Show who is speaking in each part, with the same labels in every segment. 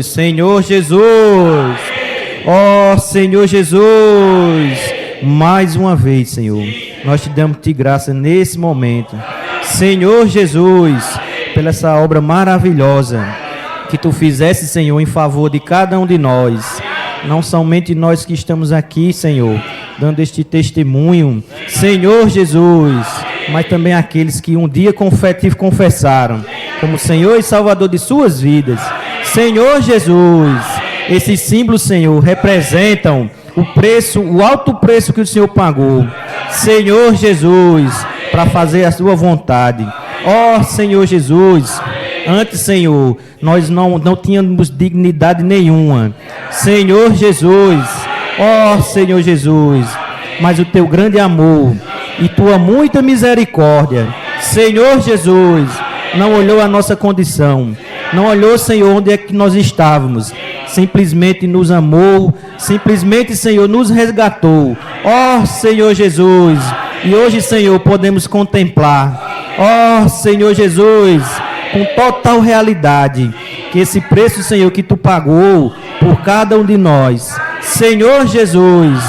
Speaker 1: Jesus, Senhor Jesus. Ó Senhor Jesus, mais uma vez, Senhor, nós te damos-te graça nesse momento. Senhor Jesus, pela essa obra maravilhosa que tu fizeste, Senhor, em favor de cada um de nós. Não somente nós que estamos aqui, Senhor, dando este testemunho, Senhor Jesus, mas também aqueles que um dia com fé te confessaram como Senhor e Salvador de suas vidas. Senhor Jesus, esses símbolos, Senhor, representam o preço, o alto preço que o Senhor pagou, Senhor Jesus, para fazer a sua vontade. Ó Senhor Jesus, antes, Senhor, nós não tínhamos dignidade nenhuma. Senhor Jesus, ó Senhor Jesus, mas o teu grande amor e tua muita misericórdia, Senhor Jesus, não olhou a nossa condição, não olhou, Senhor, onde é que nós estávamos, simplesmente nos amou, simplesmente, Senhor, nos resgatou. Ó Senhor Jesus, e hoje, Senhor, podemos contemplar, ó Senhor Jesus, com total realidade, que esse preço, Senhor, que tu pagou por cada um de nós, Senhor Jesus,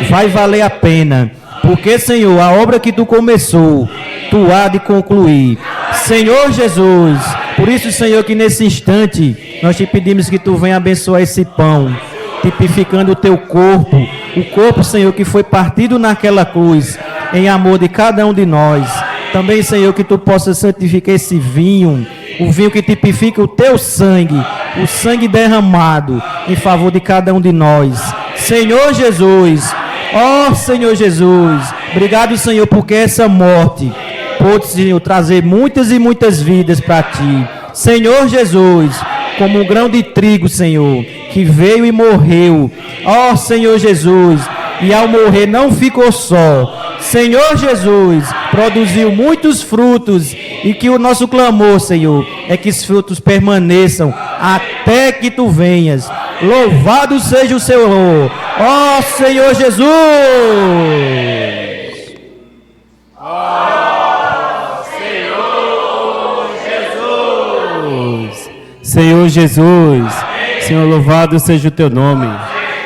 Speaker 1: vai valer a pena, porque, Senhor, a obra que tu começou, tu há de concluir. Senhor Jesus, por isso, Senhor, que nesse instante nós te pedimos que tu venha abençoar esse pão, tipificando o teu corpo, o corpo, Senhor, que foi partido naquela cruz, em amor de cada um de nós. Também, Senhor, que tu possa santificar esse vinho, o vinho que tipifica o teu sangue, o sangue derramado em favor de cada um de nós. Senhor Jesus, ó Senhor Jesus, obrigado, Senhor, porque essa morte pôde, Senhor, trazer muitas e muitas vidas para ti. Senhor Jesus, como um grão de trigo, Senhor, que veio e morreu. Ó Senhor Jesus, e ao morrer não ficou só. Senhor Jesus, produziu muitos frutos, e que o nosso clamor, Senhor, é que esses frutos permaneçam até que tu venhas. Louvado seja o Senhor. Ó Senhor Jesus.
Speaker 2: Senhor Jesus, Senhor, louvado seja o teu nome.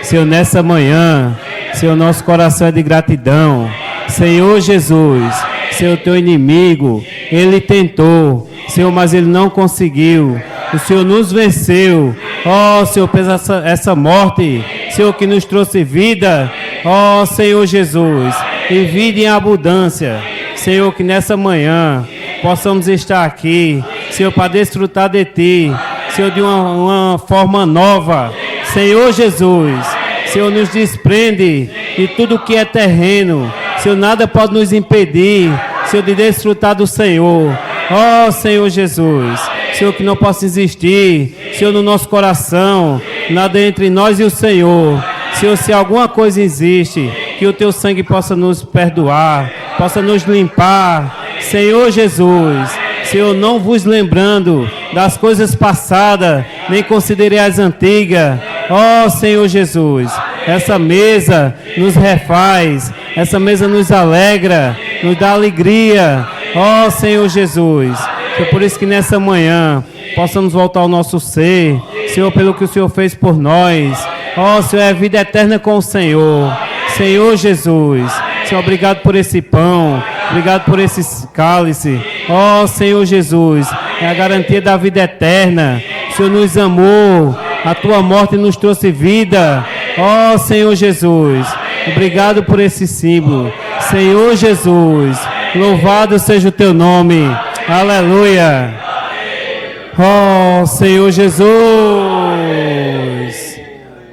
Speaker 2: Senhor, nessa manhã, Senhor, nosso coração é de gratidão. Senhor Jesus, Senhor, teu inimigo, ele tentou, Senhor, mas ele não conseguiu. O Senhor nos venceu. Ó, Senhor, pela essa morte, Senhor, que nos trouxe vida. Ó, Senhor Jesus, e vida em abundância. Senhor, que nessa manhã possamos estar aqui, Senhor, para desfrutar de Ti, Senhor, de uma forma nova. Senhor Jesus, Senhor, nos desprende de tudo que é terreno. Senhor, nada pode nos impedir, Senhor, de desfrutar do Senhor. Ó Senhor Jesus, Senhor, que não possa existir, Senhor, no nosso coração, nada entre nós e o Senhor. Senhor, se alguma coisa existe, que o Teu sangue possa nos perdoar, possa nos limpar. Senhor Jesus, Senhor, não vos lembrando das coisas passadas, nem considerei as antigas. Ó Senhor Jesus, essa mesa nos refaz, essa mesa nos alegra, nos dá alegria. Ó Senhor Jesus, Senhor, por isso que nessa manhã possamos voltar ao nosso ser, Senhor, pelo que o Senhor fez por nós. Ó Senhor, é vida eterna com o Senhor. Senhor Jesus, Senhor, obrigado por esse pão, obrigado por esse cálice. Ó Senhor Jesus, é a garantia da vida eterna. O Senhor nos amou, a tua morte nos trouxe vida. Ó Senhor Jesus, obrigado por esse símbolo. Senhor Jesus, louvado seja o teu nome. Aleluia. Ó Senhor Jesus.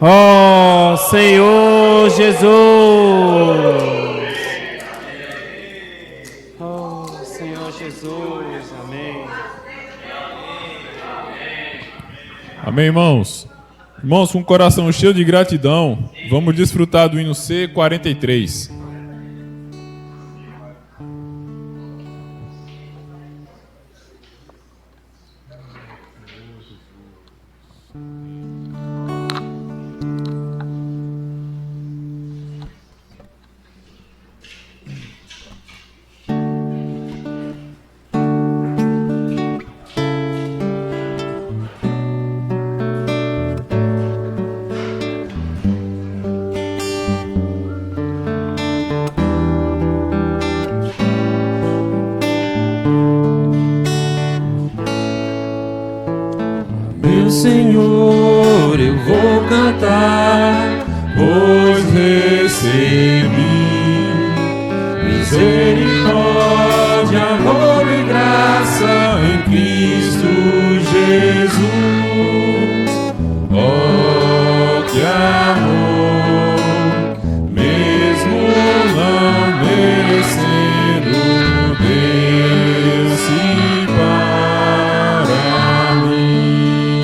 Speaker 2: Ó Senhor Jesus. Ó Senhor Jesus. Amém.
Speaker 3: Amém, irmãos? Irmãos, com o coração cheio de gratidão, vamos desfrutar do hino C43.
Speaker 4: Meu Senhor, eu vou cantar, pois recebi misericórdia, amor e graça em Cristo Jesus. Oh, que amor, mesmo não merecendo, deu-se para mim.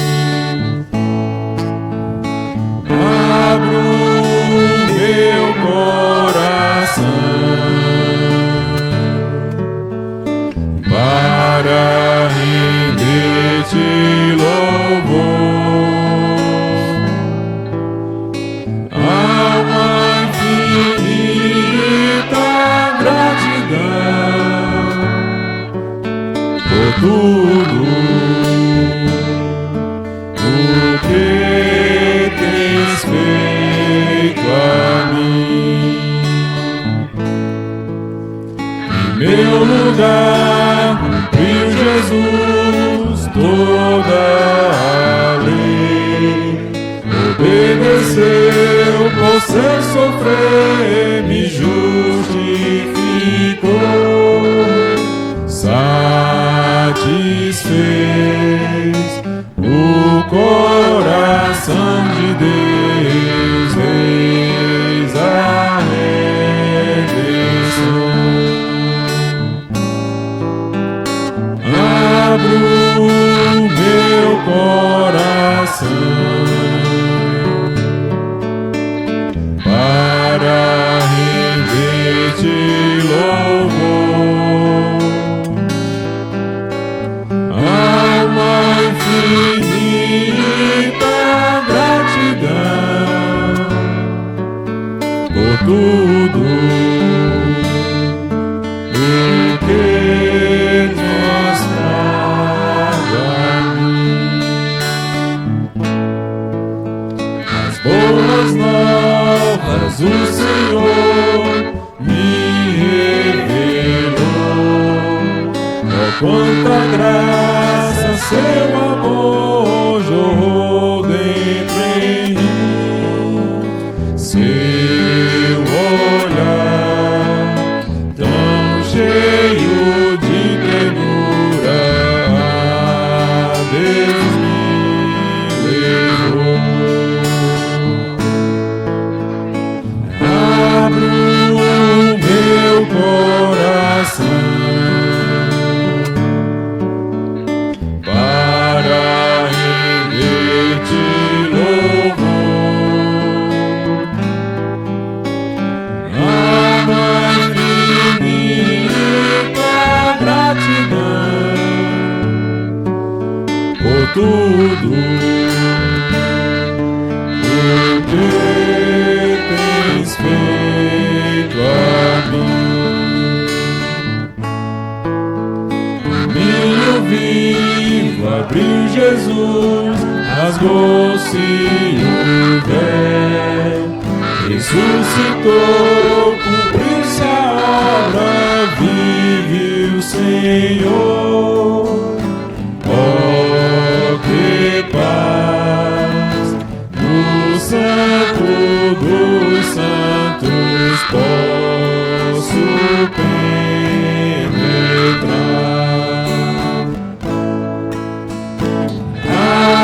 Speaker 4: Abro meu coração para render-te louvor, alma infinita gratidão por tudo o que tens feito a mim. Em meu lugar cumpriu Jesus toda a lei, obedeceu por seu sofrer, me justificou, satisfez o coração de Deus, eis a redenção. Abro meu coração para render-te louvor, alma infinita gratidão por tudo o que nos traga a mim. As boas novas o Senhor me revelou, oh, quanta graça seu amor jorrou dentro em mim, seu olhar tão cheio de ternura a Deus me levou. Abro meu coração para render-te louvor, alma infinita gratidão por tudo o que tens feito a mim. Caminho vivo abriu Jesus, rasgou-se o véu, ressuscitou, cumpriu-se a obra, vive o Senhor. Oh, que paz no Santo dos Santos posso penetrar.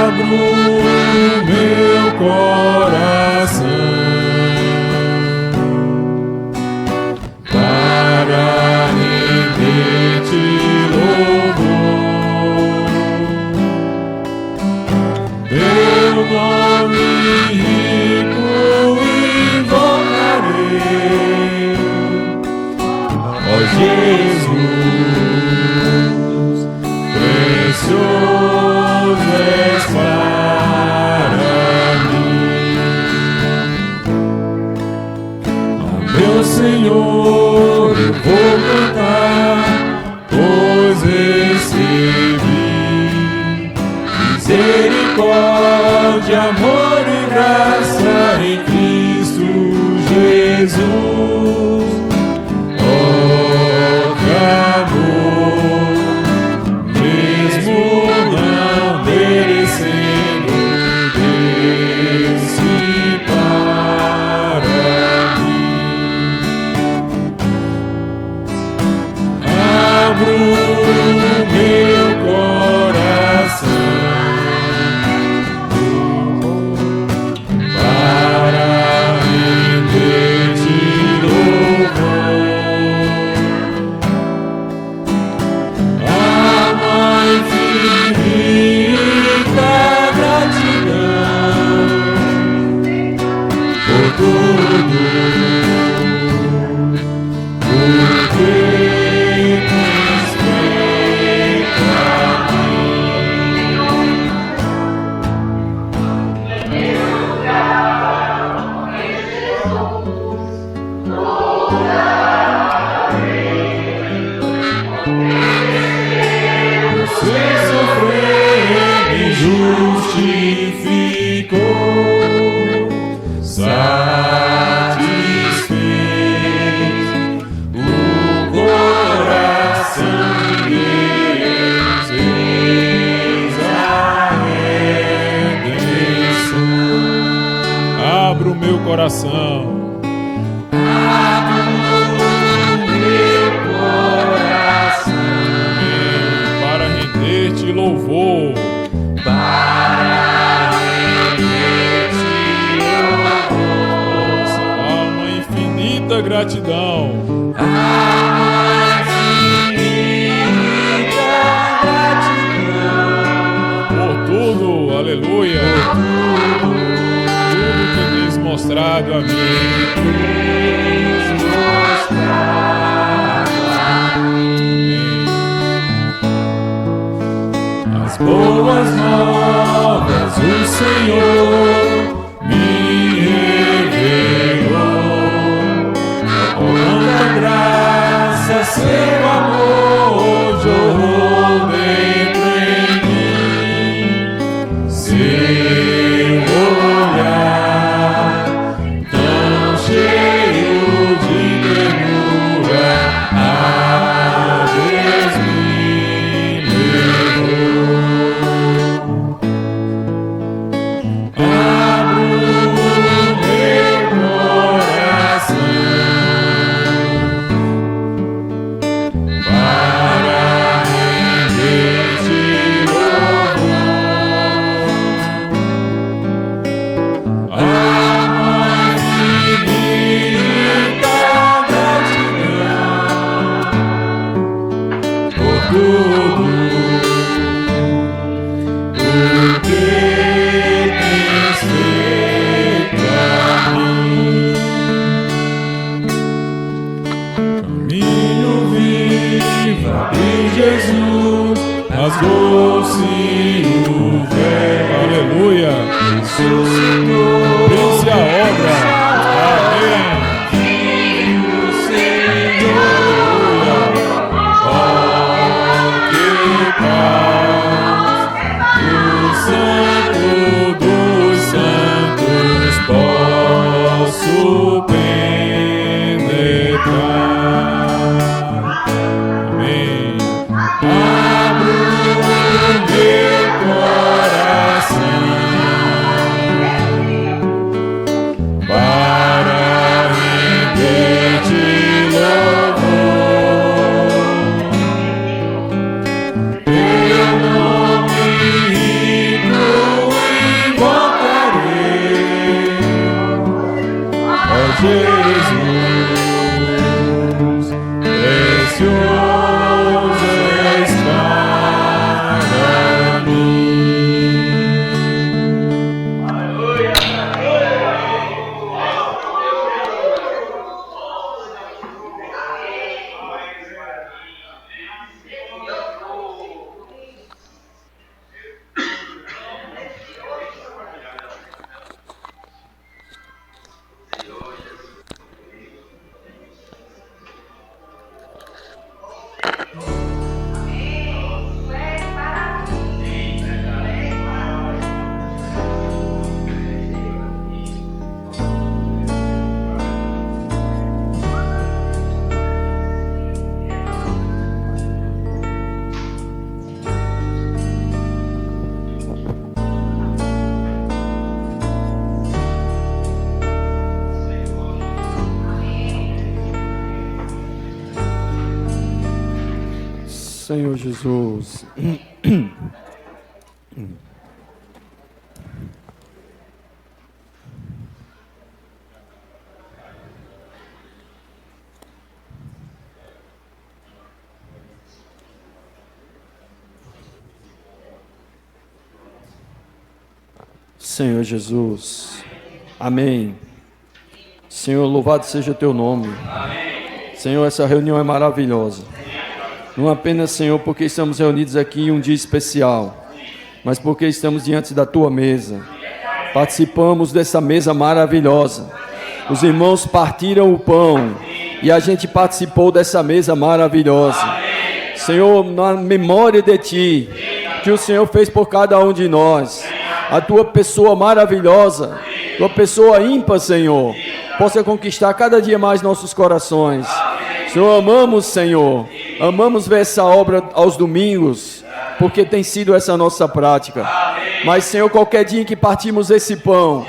Speaker 4: Abro meu coração para render-te louvor, teu nome rico invocarei, ó Jesus, precioso és para mim. Ó meu Senhor, eu vou cantar, pois recebi misericórdia, amor e graça em Cristo Jesus. Oh, que amor, mesmo não merecendo,
Speaker 3: meu coração. Para render-te louvor. Há uma infinita gratidão. Por tudo, aleluia. Tudo que tens mostrado a mim. As boas novas o Senhor me revelou. Com tanta graça, seu amor jorrou dentro em mim. Seu olhar tão cheio de ternura, a Deus me levou. Abro meu coração para render-te louvor. A infinita gratidão por tudo o que tens feito a mim. Caminho viva de Jesus, rasgou-se o véu. Aleluia. Pense a obra. Amém. Oh, que paz do Santo dos Santos posso penetrar. Amém. Abro meu coração para render-te louvor. Teu nome rico invocarei, ó Jesus, precioso és para mim.
Speaker 5: Senhor Jesus. Senhor Jesus. Amém. Senhor, louvado seja o teu nome. Amém. Senhor, essa reunião é maravilhosa. Não apenas, Senhor, porque estamos reunidos aqui em um dia especial, mas porque estamos diante da tua mesa. Participamos dessa mesa maravilhosa. Os irmãos partiram o pão e a gente participou dessa mesa maravilhosa. Senhor, na memória de ti, que o Senhor fez por cada um de nós, a tua pessoa maravilhosa, tua pessoa ímpar, Senhor, possa conquistar cada dia mais nossos corações. Senhor, amamos, Senhor, amamos ver essa obra aos domingos, porque tem sido essa nossa prática. Mas, Senhor, qualquer dia em que partimos esse pão,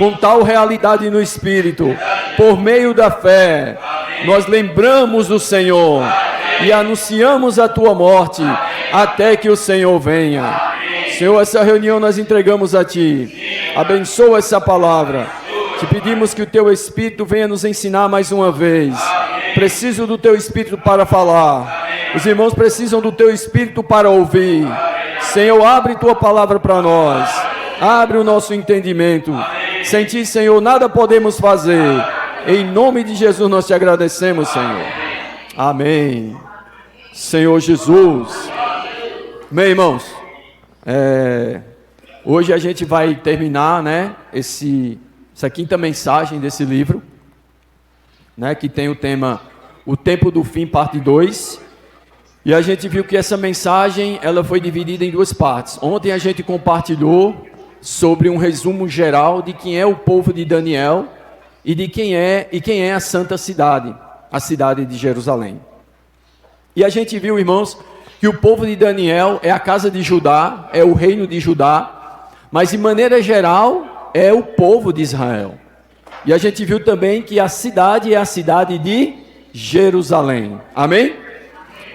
Speaker 5: com tal realidade no Espírito, por meio da fé, nós lembramos do Senhor e anunciamos a tua morte até que o Senhor venha. Senhor, essa reunião nós entregamos a ti. Abençoa essa palavra. Te pedimos que o teu Espírito venha nos ensinar mais uma vez. Preciso do teu Espírito para falar. Os irmãos precisam do teu Espírito para ouvir. Senhor, abre tua palavra para nós. Abre o nosso entendimento. Sem ti, Senhor, nada podemos fazer. Em nome de Jesus nós te agradecemos, Senhor. Amém. Senhor Jesus. Bem, irmãos, hoje a gente vai terminar, né, essa quinta mensagem desse livro, né, que tem o tema O Tempo do Fim, parte 2. E a gente viu que essa mensagem ela foi dividida em duas partes. Ontem a gente compartilhou sobre um resumo geral de quem é o povo de Daniel e de quem é a santa cidade, a cidade de Jerusalém. E a gente viu, irmãos, que o povo de Daniel é a casa de Judá, é o reino de Judá, mas de maneira geral é o povo de Israel. E a gente viu também que a cidade é a cidade de Jerusalém. Amém?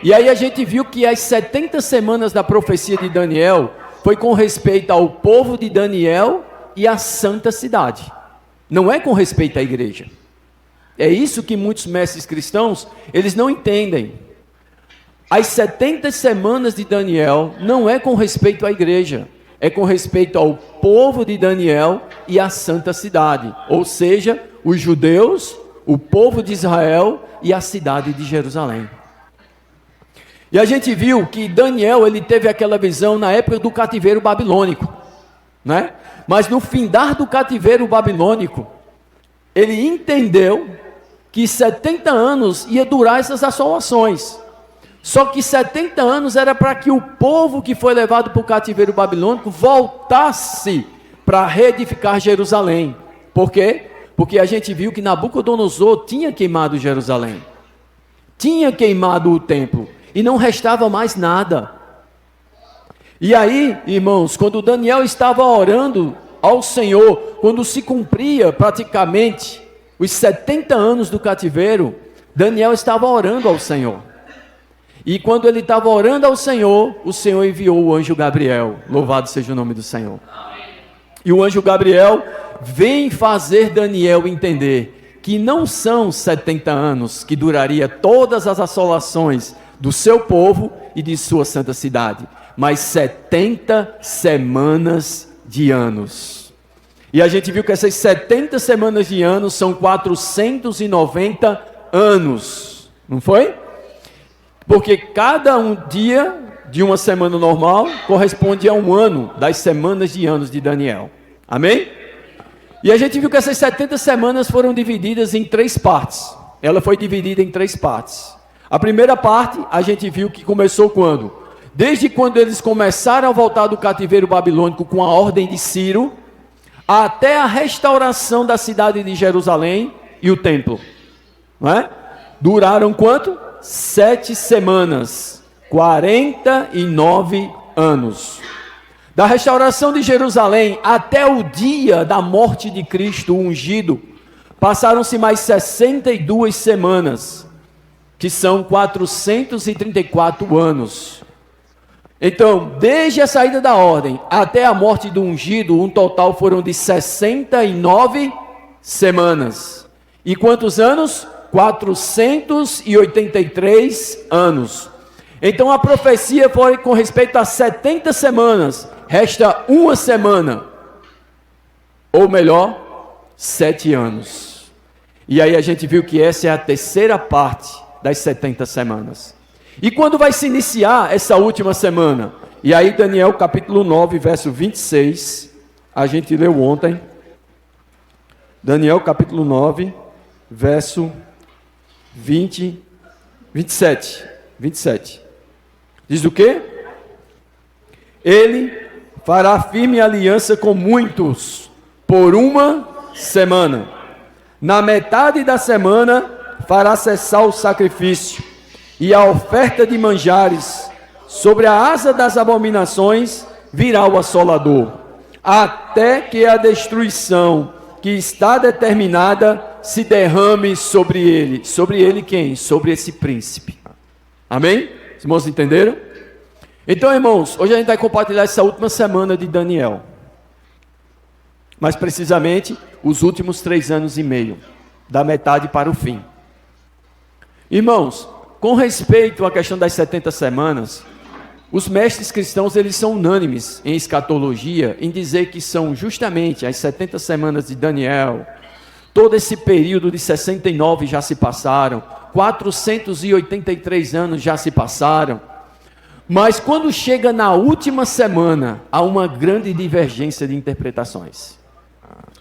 Speaker 5: E aí a gente viu que as 70 semanas da profecia de Daniel foi com respeito ao povo de Daniel e à santa cidade. Não é com respeito à igreja. É isso que muitos mestres cristãos, eles não entendem. As 70 semanas de Daniel não é com respeito à igreja, é com respeito ao povo de Daniel e à santa cidade, ou seja, os judeus, o povo de Israel e a cidade de Jerusalém. E a gente viu que Daniel, ele teve aquela visão na época do cativeiro babilônico, né? Mas no findar do cativeiro babilônico, ele entendeu que 70 anos ia durar essas assolações. Só que 70 anos era para que o povo que foi levado para o cativeiro babilônico voltasse para reedificar Jerusalém. Por quê? Porque a gente viu que Nabucodonosor tinha queimado Jerusalém. Tinha queimado o templo. E não restava mais nada. E aí, irmãos, quando Daniel estava orando ao Senhor, quando se cumpria praticamente os 70 anos do cativeiro, Daniel estava orando ao Senhor. E quando ele estava orando ao Senhor, o Senhor enviou o anjo Gabriel. Louvado seja o nome do Senhor. E o anjo Gabriel vem fazer Daniel entender que não são 70 anos que duraria todas as assolações do seu povo e de sua santa cidade, mas 70 semanas de anos. E a gente viu que essas 70 semanas de anos são 490 anos, não foi? Porque cada um dia de uma semana normal corresponde a um ano das semanas de anos de Daniel. Amém? E a gente viu que essas 70 semanas foram divididas em 3 partes. Ela foi dividida em 3 partes. A primeira parte, a gente viu que começou quando? Desde quando eles começaram a voltar do cativeiro babilônico com a ordem de Ciro, até a restauração da cidade de Jerusalém e o templo. Não é? Duraram quanto? 7 semanas, 49 anos. Da restauração de Jerusalém até o dia da morte de Cristo ungido, passaram-se mais 62 semanas, que são 434 anos. Então, desde a saída da ordem até a morte do ungido, um total foram de 69 semanas. E quantos anos? 483 anos. Então a profecia foi com respeito a 70 semanas. Resta uma semana. Ou melhor, 7 anos. E aí a gente viu que essa é a terceira parte das 70 semanas. E quando vai se iniciar essa última semana? E aí Daniel capítulo 9, verso 26, a gente leu ontem. Daniel capítulo 9, verso 27. Diz o quê? Ele fará firme aliança com muitos por uma semana. Na metade da semana fará cessar o sacrifício e a oferta de manjares. Sobre a asa das abominações virá o assolador, até que a destruição que está determinada se derrame sobre ele. Sobre ele quem? Sobre esse príncipe. Amém? Os irmãos entenderam? Então, irmãos, hoje a gente vai compartilhar essa última semana de Daniel. Mais precisamente, os últimos 3 anos e meio, da metade para o fim. Irmãos, com respeito à questão das 70 semanas, os mestres cristãos, eles são unânimes em escatologia, em dizer que são justamente as 70 semanas de Daniel. Todo esse período de 69 já se passaram, 483 anos já se passaram, mas quando chega na última semana, há uma grande divergência de interpretações.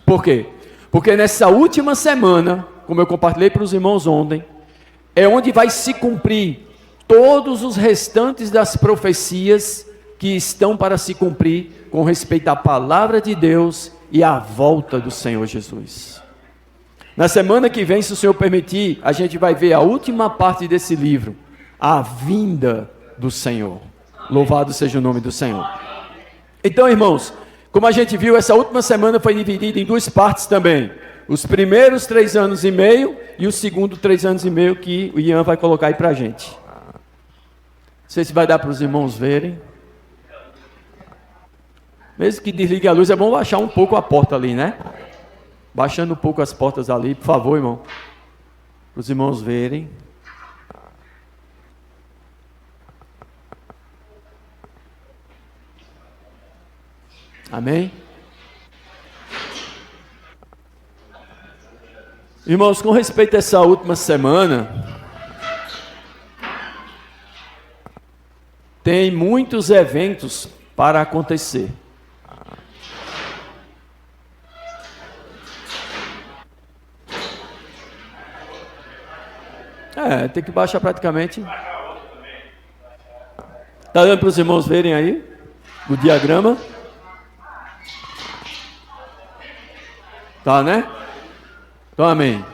Speaker 5: Por quê? Porque nessa última semana, como eu compartilhei para os irmãos ontem, é onde vai se cumprir todos os restantes das profecias que estão para se cumprir com respeito à palavra de Deus e à volta do Senhor Jesus. Na semana que vem, se o Senhor permitir, a gente vai ver a última parte desse livro, a vinda do Senhor. Louvado seja o nome do Senhor. Então, irmãos, como a gente viu, essa última semana foi dividida em 2 partes também. Os primeiros 3 anos e meio e o segundo 3 anos e meio que o Ian vai colocar aí para a gente. Não sei se vai dar para os irmãos verem. Mesmo que desligue a luz, é bom baixar um pouco a porta ali, né? Baixando um pouco as portas ali, por favor, irmão. Para os irmãos verem. Amém? Irmãos, com respeito a essa última semana, tem muitos eventos para acontecer. Tem que baixar praticamente. Está dando para os irmãos verem aí o diagrama? Tá, né? Então, amém.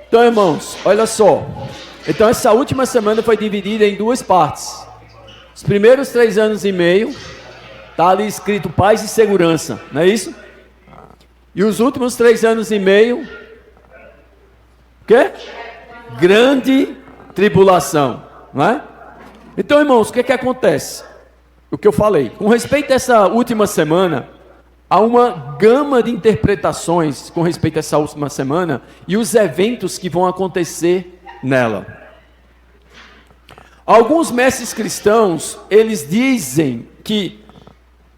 Speaker 5: Então, irmãos, olha só. Então, essa última semana foi dividida em 2 partes. Os primeiros 3 anos e meio, está ali escrito paz e segurança, não é isso? E os últimos 3 anos e meio, o quê? Grande tribulação, não é? Então, irmãos, o que acontece? O que eu falei, com respeito a essa última semana, há uma gama de interpretações com respeito a essa última semana e os eventos que vão acontecer nela. Alguns mestres cristãos, eles dizem que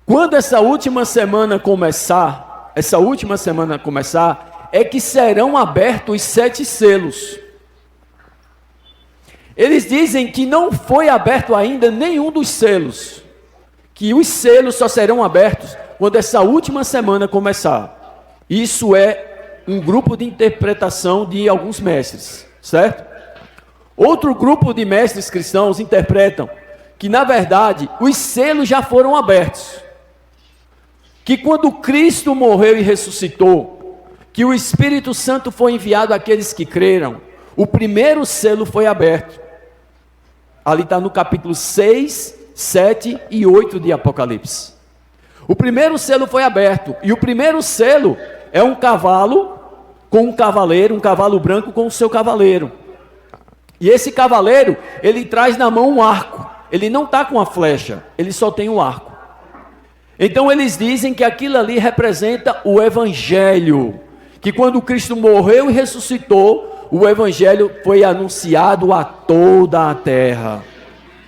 Speaker 5: quando essa última semana começar, é que serão abertos os 7 selos. Eles dizem que não foi aberto ainda nenhum dos selos, que os selos só serão abertos quando essa última semana começar. Isso é um grupo de interpretação de alguns mestres, certo? Outro grupo de mestres cristãos interpretam que, na verdade, os selos já foram abertos. Que quando Cristo morreu e ressuscitou, que o Espírito Santo foi enviado àqueles que creram, o primeiro selo foi aberto. Ali está no capítulo 6, 7 e 8 de Apocalipse. O primeiro selo foi aberto, e o primeiro selo é um cavalo com um cavaleiro, um cavalo branco com o seu cavaleiro. E esse cavaleiro, ele traz na mão um arco, ele não está com a flecha, ele só tem um arco. Então eles dizem que aquilo ali representa o Evangelho, que quando Cristo morreu e ressuscitou, o Evangelho foi anunciado a toda a terra.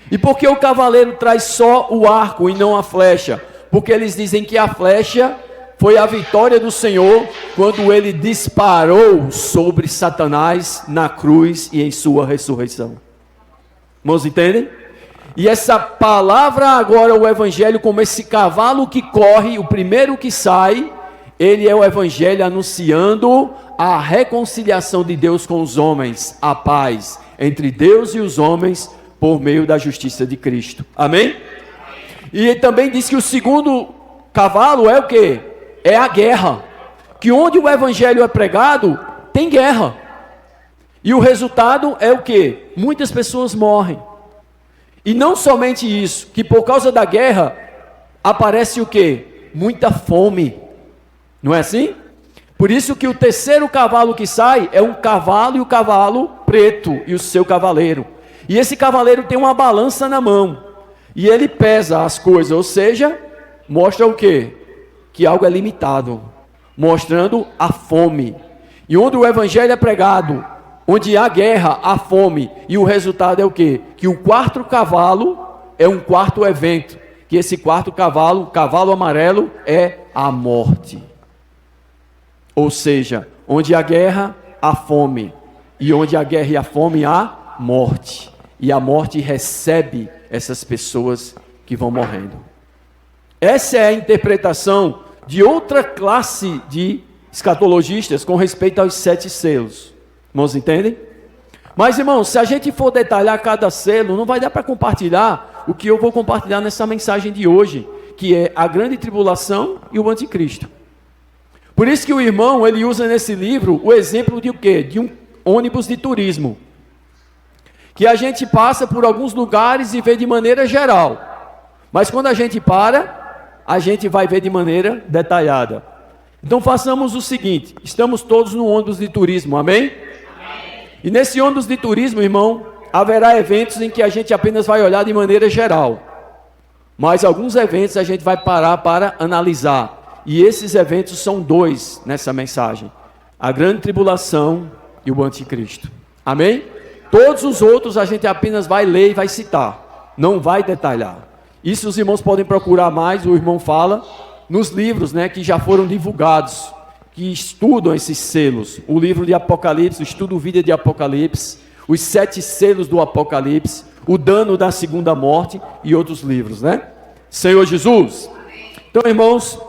Speaker 5: E por que o cavaleiro traz só o arco e não a flecha? Porque eles dizem que a flecha foi a vitória do Senhor quando ele disparou sobre Satanás na cruz e em sua ressurreição. Irmãos, entendem? E essa palavra agora, o Evangelho, como esse cavalo que corre, o primeiro que sai, ele é o Evangelho anunciando a reconciliação de Deus com os homens, a paz entre Deus e os homens por meio da justiça de Cristo. Amém? E ele também diz que o segundo cavalo é o quê? É a guerra. Que onde o Evangelho é pregado, tem guerra. E o resultado é o quê? Muitas pessoas morrem. E não somente isso, que por causa da guerra, aparece o quê? Muita fome. Não é assim? Por isso que o terceiro cavalo que sai é um cavalo, e o cavalo preto e o seu cavaleiro. E esse cavaleiro tem uma balança na mão. E ele pesa as coisas, ou seja, mostra o quê? Que algo é limitado, mostrando a fome. E onde o evangelho é pregado, onde há guerra, há fome. E o resultado é o quê? Que o quarto cavalo é um quarto evento. Que esse quarto cavalo, cavalo amarelo, é a morte. Ou seja, onde há guerra, há fome. E onde há guerra e há fome, há morte. E a morte recebe essas pessoas que vão morrendo. Essa é a interpretação de outra classe de escatologistas com respeito aos 7 selos. Irmãos, entendem? Mas, irmãos, se a gente for detalhar cada selo, não vai dar para compartilhar o que eu vou compartilhar nessa mensagem de hoje, que é a grande tribulação e o anticristo. Por isso que o irmão, ele usa nesse livro o exemplo de o quê? De um ônibus de turismo. Que a gente passa por alguns lugares e vê de maneira geral. Mas quando a gente para, a gente vai ver de maneira detalhada. Então façamos o seguinte, estamos todos no ônibus de turismo, amém? E nesse ônibus de turismo, irmão, haverá eventos em que a gente apenas vai olhar de maneira geral. Mas alguns eventos a gente vai parar para analisar. E esses eventos são 2 nessa mensagem. A grande tribulação e o anticristo. Amém? Todos os outros a gente apenas vai ler e vai citar. Não vai detalhar. Isso os irmãos podem procurar mais, o irmão fala, nos livros, né, que já foram divulgados, que estudam esses selos. O livro de Apocalipse, o estudo vida de Apocalipse, os 7 selos do Apocalipse, o dano da segunda morte e outros livros, né? Senhor Jesus. Então, irmãos,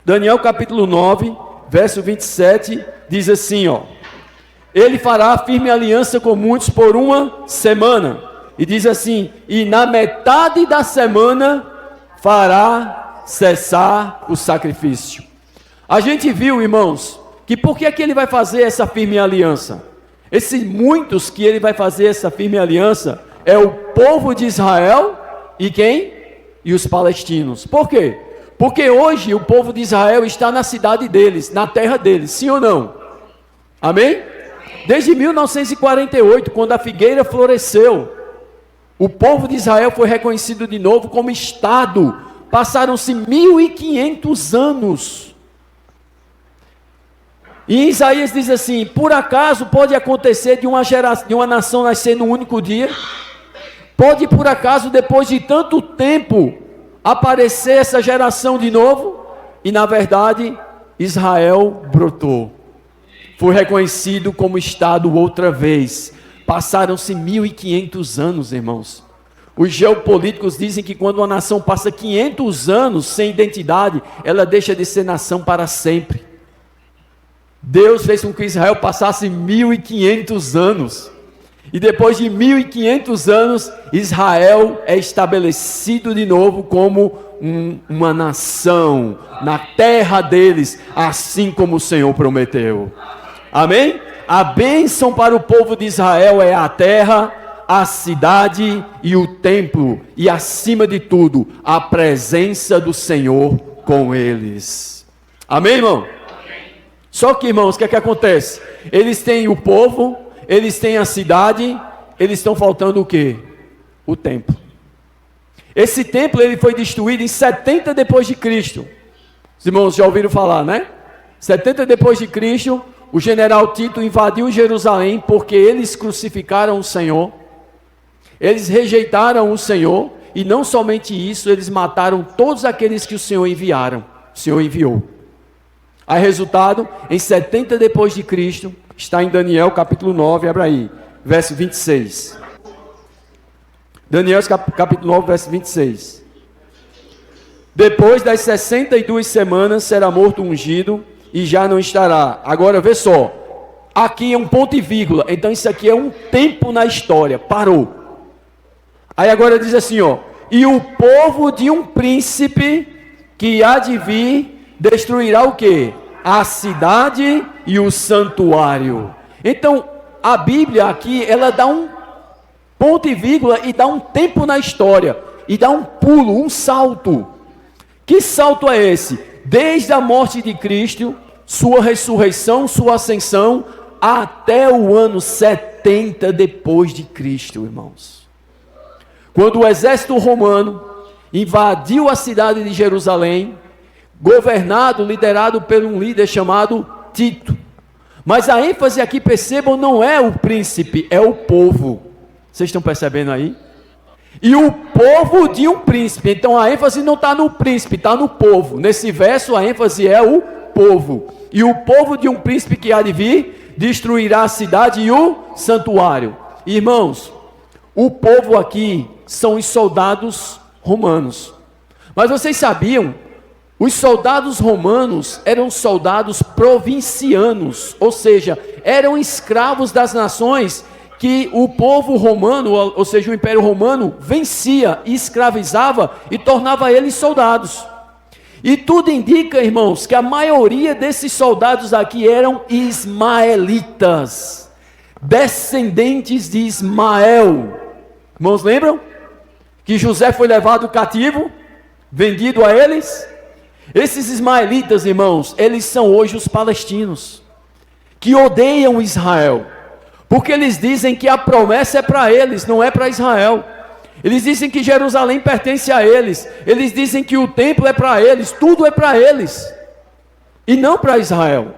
Speaker 5: Daniel capítulo 9, verso 27, diz assim, ó. Ele fará firme aliança com muitos por uma semana. E diz assim, e na metade da semana fará cessar o sacrifício. A gente viu, irmãos, que por que ele vai fazer essa firme aliança? Esses muitos que ele vai fazer essa firme aliança é o povo de Israel e quem? E os palestinos. Por quê? Porque hoje o povo de Israel está na cidade deles, na terra deles, sim ou não? Amém? Desde 1948, quando a figueira floresceu, o povo de Israel foi reconhecido de novo como Estado. Passaram-se 1500 anos. E Isaías diz assim, por acaso pode acontecer de uma nação nascer num único dia? Pode por acaso, depois de tanto tempo, aparecer essa geração de novo? E na verdade, Israel brotou. Foi reconhecido como Estado outra vez. Passaram-se 1500 anos, irmãos. Os geopolíticos dizem que quando uma nação passa 500 anos sem identidade, ela deixa de ser nação para sempre. Deus fez com que Israel passasse 1500 anos. E depois de 1500 anos, Israel é estabelecido de novo como uma nação na terra deles, assim como o Senhor prometeu. Amém? A bênção para o povo de Israel é a terra, a cidade e o templo. E acima de tudo, a presença do Senhor com eles. Amém, irmão? Só que, irmãos, o que é que acontece? Eles têm o povo, eles têm a cidade, eles estão faltando o quê? O templo. Esse templo ele foi destruído em 70 depois de Cristo. Os irmãos já ouviram falar, né? 70 depois de Cristo, o general Tito invadiu Jerusalém porque eles crucificaram o Senhor. Eles rejeitaram o Senhor e não somente isso, eles mataram todos aqueles que o Senhor enviou. Aí resultado, em 70 depois de Cristo, está em Daniel capítulo 9, abra aí, verso 26. Daniel capítulo 9, verso 26. Depois das 62 semanas será morto o ungido e já não estará. Agora vê só, aqui é um ponto e vírgula, então isso aqui é um tempo na história, parou. Aí agora diz assim, ó, e o povo de um príncipe que há de vir destruirá o quê? A cidade e o santuário. Então, a Bíblia aqui, ela dá um ponto e vírgula e dá um tempo na história. E dá um pulo, um salto. Que salto é esse? Desde a morte de Cristo, sua ressurreição, sua ascensão, até o ano 70 depois de Cristo, irmãos. Quando o exército romano invadiu a cidade de Jerusalém, governado, liderado por um líder chamado Tito. Mas a ênfase aqui, percebam, não é o príncipe, é o povo. Vocês estão percebendo aí? E o povo de um príncipe. Então a ênfase não está no príncipe, está no povo. Nesse verso a ênfase é o povo. E o povo de um príncipe que há de vir destruirá a cidade e o santuário. Irmãos, o povo aqui são os soldados romanos. Mas vocês sabiam? Os soldados romanos eram soldados provincianos, ou seja, eram escravos das nações que o povo romano, ou seja, o Império Romano, vencia, escravizava e tornava eles soldados. E tudo indica, irmãos, que a maioria desses soldados aqui eram ismaelitas, descendentes de Ismael. Irmãos, lembram? Que José foi levado cativo, vendido a eles? Esses ismaelitas, irmãos, eles são hoje os palestinos, que odeiam Israel, porque eles dizem que a promessa é para eles, não é para Israel. Eles dizem que Jerusalém pertence a eles, eles dizem que o templo é para eles, tudo é para eles, e não para Israel.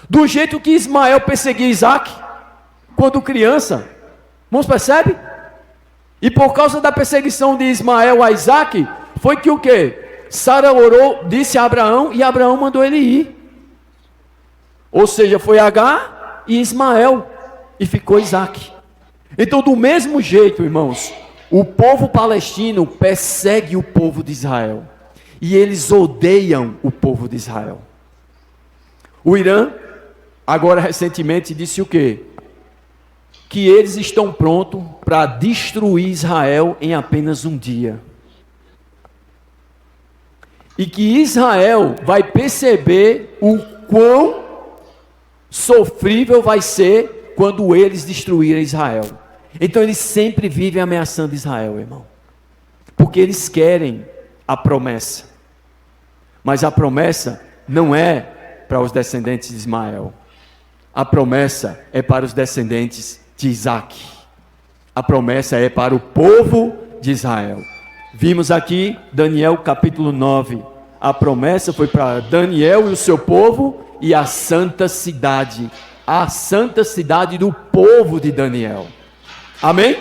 Speaker 5: Do jeito que Ismael perseguia Isaac, quando criança, irmãos, percebe? E por causa da perseguição de Ismael a Isaac, foi que o quê? Sara orou, disse a Abraão, e Abraão mandou ele ir. Ou seja, foi Agar e Ismael, e ficou Isaac. Então, do mesmo jeito, irmãos, o povo palestino persegue o povo de Israel, e eles odeiam o povo de Israel. O Irã, agora recentemente, disse o quê? Que eles estão prontos para destruir Israel em apenas um dia. E que Israel vai perceber o quão sofrível vai ser quando eles destruírem Israel. Então eles sempre vivem ameaçando Israel, irmão. Porque eles querem a promessa. Mas a promessa não é para os descendentes de Ismael. A promessa é para os descendentes de Isaac. A promessa é para o povo de Israel. Vimos aqui Daniel capítulo 9. A promessa foi para Daniel e o seu povo e a santa cidade. A santa cidade do povo de Daniel. Amém?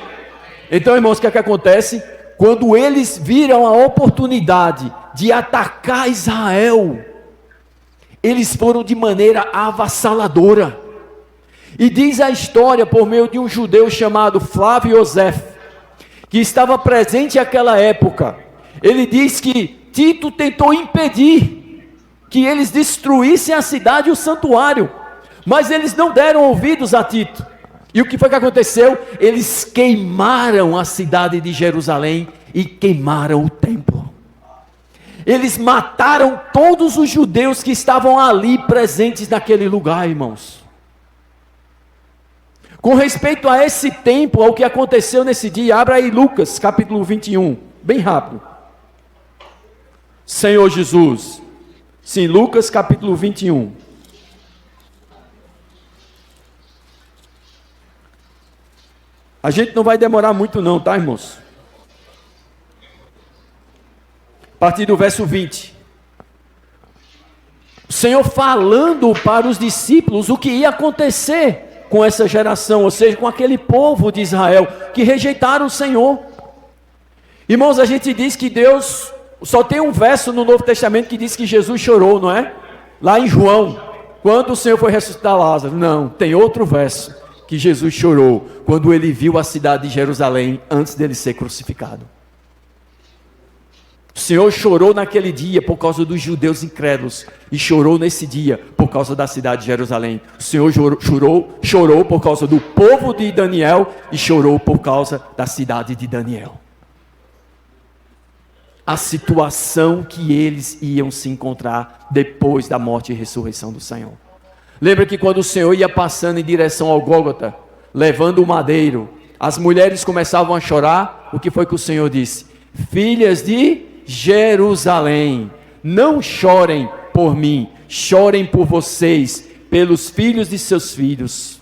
Speaker 5: Então, irmãos, o que é que acontece? Quando eles viram a oportunidade de atacar Israel, eles foram de maneira avassaladora. E diz a história por meio de um judeu chamado Flávio José, que estava presente naquela época. Ele diz que Tito tentou impedir que eles destruíssem a cidade e o santuário, mas eles não deram ouvidos a Tito. E o que foi que aconteceu? Eles queimaram a cidade de Jerusalém e queimaram o templo. Eles mataram todos os judeus que estavam ali presentes naquele lugar, irmãos. Com respeito a esse tempo, ao que aconteceu nesse dia, abra aí Lucas capítulo 21, bem rápido. Senhor Jesus. Sim, Lucas capítulo 21. A gente não vai demorar muito não, tá, irmãos? A partir do verso 20. O Senhor falando para os discípulos o que ia acontecer com essa geração, ou seja, com aquele povo de Israel que rejeitaram o Senhor. Irmãos, a gente diz que Deus, só tem um verso no Novo Testamento que diz que Jesus chorou, não é? Lá em João, quando o Senhor foi ressuscitar Lázaro. Não, tem outro verso que Jesus chorou quando ele viu a cidade de Jerusalém antes dele ser crucificado. O Senhor chorou naquele dia por causa dos judeus incrédulos e chorou nesse dia por causa da cidade de Jerusalém. O Senhor chorou por causa do povo de Daniel e chorou por causa da cidade de Daniel. A situação que eles iam se encontrar depois da morte e ressurreição do Senhor. Lembra que quando o Senhor ia passando em direção ao Gólgota, levando o madeiro, as mulheres começavam a chorar. O que foi que o Senhor disse? Filhas de Jerusalém, não chorem por mim, chorem por vocês, pelos filhos de seus filhos.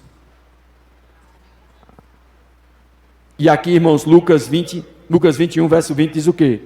Speaker 5: E aqui, irmãos, Lucas 21, verso 20 diz o quê?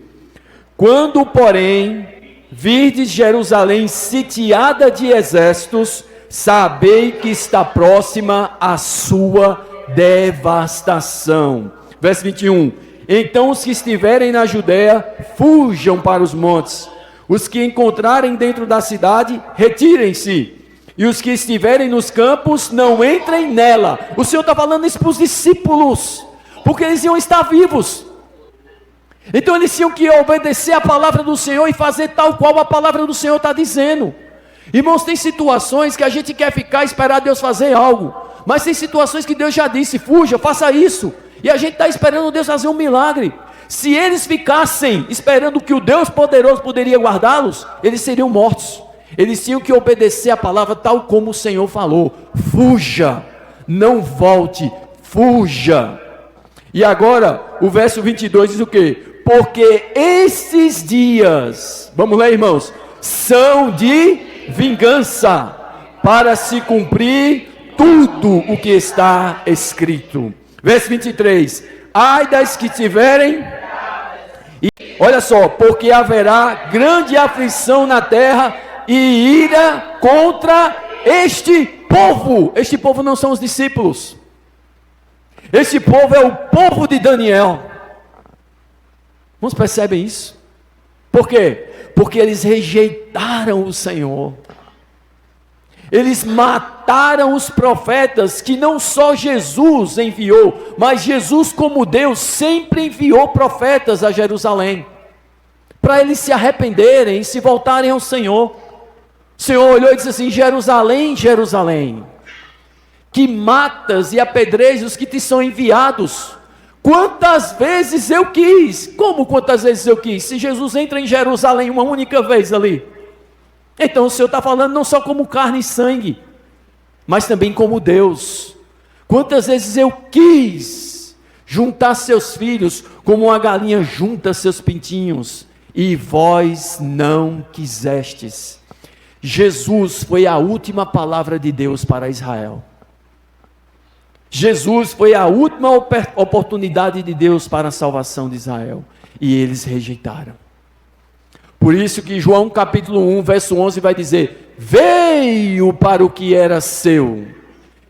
Speaker 5: Quando, porém, virdes Jerusalém sitiada de exércitos, sabei que está próxima a sua devastação. Verso 21. Então os que estiverem na Judéia, fujam para os montes. Os que encontrarem dentro da cidade, retirem-se. E os que estiverem nos campos, não entrem nela. O Senhor está falando isso para os discípulos, porque eles iam estar vivos. Então eles tinham que obedecer a palavra do Senhor e fazer tal qual a palavra do Senhor está dizendo. Irmãos, tem situações que a gente quer ficar e esperar Deus fazer algo, mas tem situações que Deus já disse, fuja, faça isso, e a gente está esperando Deus fazer um milagre. Se eles ficassem esperando que o Deus poderoso poderia guardá-los, eles seriam mortos. Eles tinham que obedecer a palavra tal como o Senhor falou, fuja, não volte, fuja. E agora, o verso 22 diz o quê? Porque estes dias, vamos lá, irmãos, são de vingança, para se cumprir tudo o que está escrito. Verso 23, ai das que tiverem, e olha só, porque haverá grande aflição na terra e ira contra este povo. Este povo não são os discípulos, este povo é o povo de Daniel. Vocês percebem isso? Por quê? Porque eles rejeitaram o Senhor. Eles mataram os profetas que não só Jesus enviou, mas Jesus como Deus sempre enviou profetas a Jerusalém, para eles se arrependerem e se voltarem ao Senhor. O Senhor olhou e disse assim: Jerusalém, Jerusalém, que matas e apedrejas os que te são enviados. Quantas vezes eu quis? Como quantas vezes eu quis? Se Jesus entra em Jerusalém uma única vez ali, então o Senhor está falando não só como carne e sangue, mas também como Deus. Quantas vezes eu quis juntar seus filhos, como uma galinha junta seus pintinhos, e vós não quisestes. Jesus foi a última palavra de Deus para Israel. Jesus foi a última oportunidade de Deus para a salvação de Israel, e eles rejeitaram. Por isso que João capítulo 1, verso 11 vai dizer: veio para o que era seu,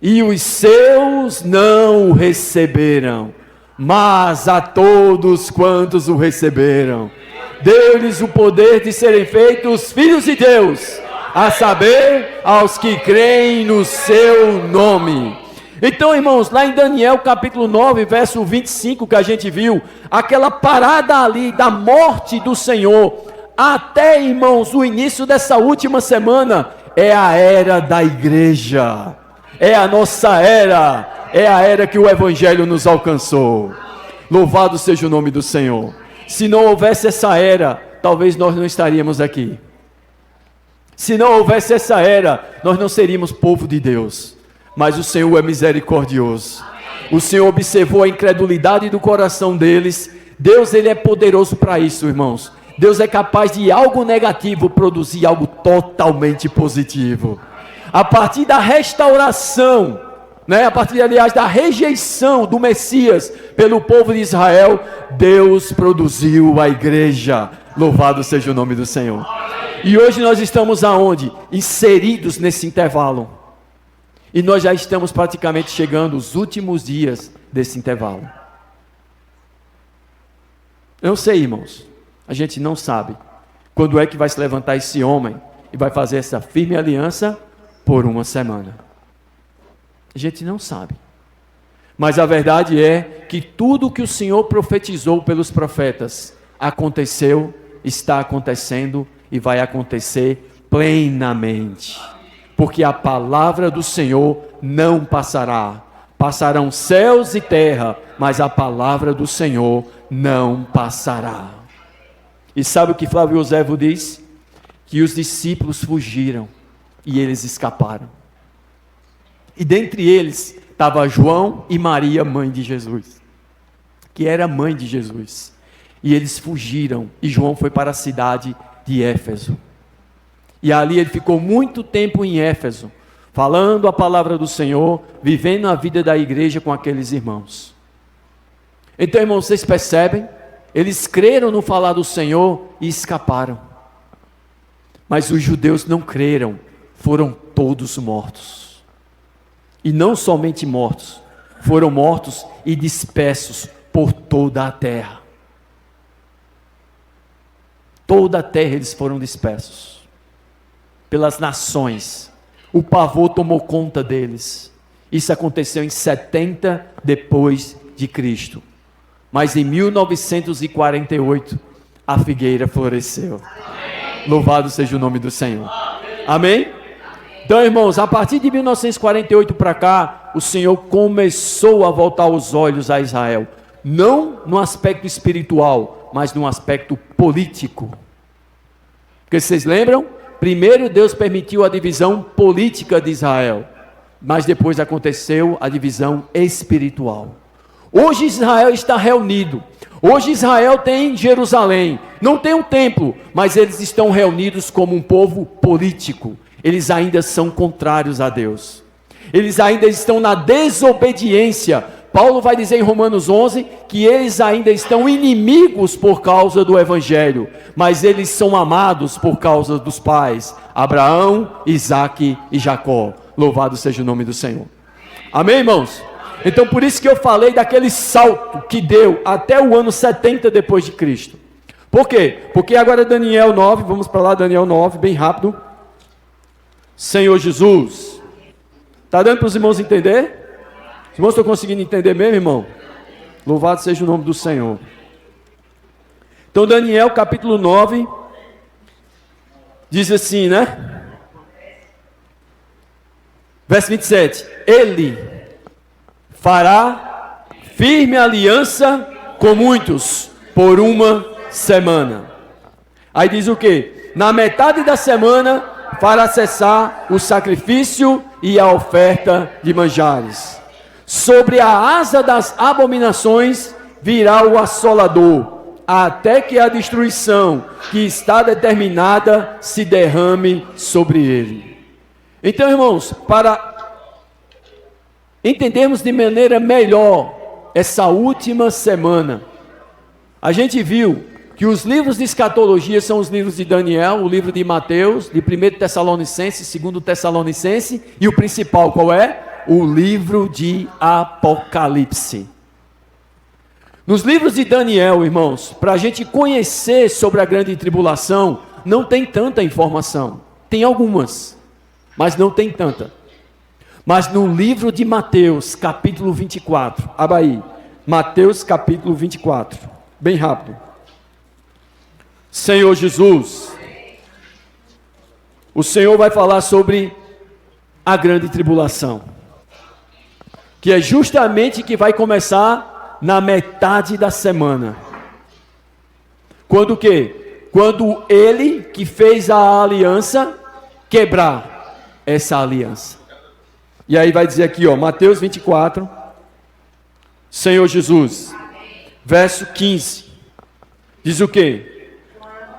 Speaker 5: e os seus não o receberam, mas a todos quantos o receberam, deu-lhes o poder de serem feitos filhos de Deus, a saber, aos que creem no seu nome. Então, irmãos, lá em Daniel capítulo 9, verso 25, que a gente viu, aquela parada ali da morte do Senhor, até, irmãos, o início dessa última semana, é a era da igreja, é a nossa era, é a era que o Evangelho nos alcançou. Louvado seja o nome do Senhor. Se não houvesse essa era, talvez nós não estaríamos aqui. Se não houvesse essa era, nós não seríamos povo de Deus. Mas o Senhor é misericordioso. O Senhor observou a incredulidade do coração deles. Deus, Ele é poderoso para isso, irmãos. Deus é capaz de algo negativo produzir algo totalmente positivo. A partir da restauração, a partir, aliás, da rejeição do Messias pelo povo de Israel, Deus produziu a igreja. Louvado seja o nome do Senhor. E hoje nós estamos aonde? Inseridos nesse intervalo. E nós já estamos praticamente chegando aos últimos dias desse intervalo. Eu sei, irmãos, a gente não sabe quando é que vai se levantar esse homem e vai fazer essa firme aliança por uma semana. A gente não sabe. Mas a verdade é que tudo o que o Senhor profetizou pelos profetas aconteceu, está acontecendo e vai acontecer plenamente. Porque a palavra do Senhor não passará. Passarão céus e terra, mas a palavra do Senhor não passará. E sabe o que Flávio Josévo diz? Que os discípulos fugiram e eles escaparam. E dentre eles estava João e Maria, mãe de Jesus, que era mãe de Jesus. E eles fugiram, e João foi para a cidade de Éfeso. E ali ele ficou muito tempo em Éfeso, falando a palavra do Senhor, vivendo a vida da igreja com aqueles irmãos. Então, irmãos, vocês percebem? Eles creram no falar do Senhor e escaparam. Mas os judeus não creram, foram todos mortos. E não somente mortos, foram mortos e dispersos por toda a terra. Toda a terra eles foram dispersos, pelas nações. O pavor tomou conta deles. Isso aconteceu em 70 depois de Cristo. Mas em 1948, a figueira floresceu. Amém. Louvado seja o nome do Senhor. Amém? Então, irmãos, a partir de 1948 para cá, o Senhor começou a voltar os olhos a Israel. Não no aspecto espiritual, mas no aspecto político. Porque vocês lembram? Primeiro Deus permitiu a divisão política de Israel, mas depois aconteceu a divisão espiritual. Hoje Israel está reunido. Hoje Israel tem Jerusalém. Não tem um templo, mas eles estão reunidos como um povo político. Eles ainda são contrários a Deus. Eles ainda estão na desobediência. Paulo vai dizer em Romanos 11 que eles ainda estão inimigos por causa do Evangelho, mas eles são amados por causa dos pais, Abraão, Isaque e Jacó. Louvado seja o nome do Senhor. Amém, irmãos? Então por isso que eu falei daquele salto que deu até o ano 70 depois de Cristo. Por quê? Porque agora Daniel 9, vamos para lá, Daniel 9, bem rápido. Senhor Jesus. Está dando para os irmãos entender? Os irmãos estão conseguindo entender mesmo, irmão? Louvado seja o nome do Senhor. Então Daniel capítulo 9, diz assim, né? Verso 27. Ele fará firme aliança com muitos por uma semana. Aí diz o quê? Na metade da semana fará cessar o sacrifício e a oferta de manjares. Sobre a asa das abominações virá o assolador, até que a destruição que está determinada se derrame sobre ele. Então, irmãos, para entendermos de maneira melhor essa última semana, a gente viu que os livros de escatologia são os livros de Daniel, o livro de Mateus, de 1 Tessalonicenses, 2 Tessalonicenses, e o principal qual é? O livro de Apocalipse. Nos livros de Daniel, irmãos, para a gente conhecer sobre a grande tribulação, não tem tanta informação. Tem algumas, mas não tem tanta. Mas no livro de Mateus, capítulo 24, abra aí, Mateus capítulo 24, bem rápido. Senhor Jesus, o Senhor vai falar sobre a grande tribulação, que é justamente que vai começar na metade da semana. Quando o quê? Quando ele que fez a aliança quebrar essa aliança. E aí vai dizer aqui, ó, Mateus 24, Senhor Jesus, verso 15, diz o quê?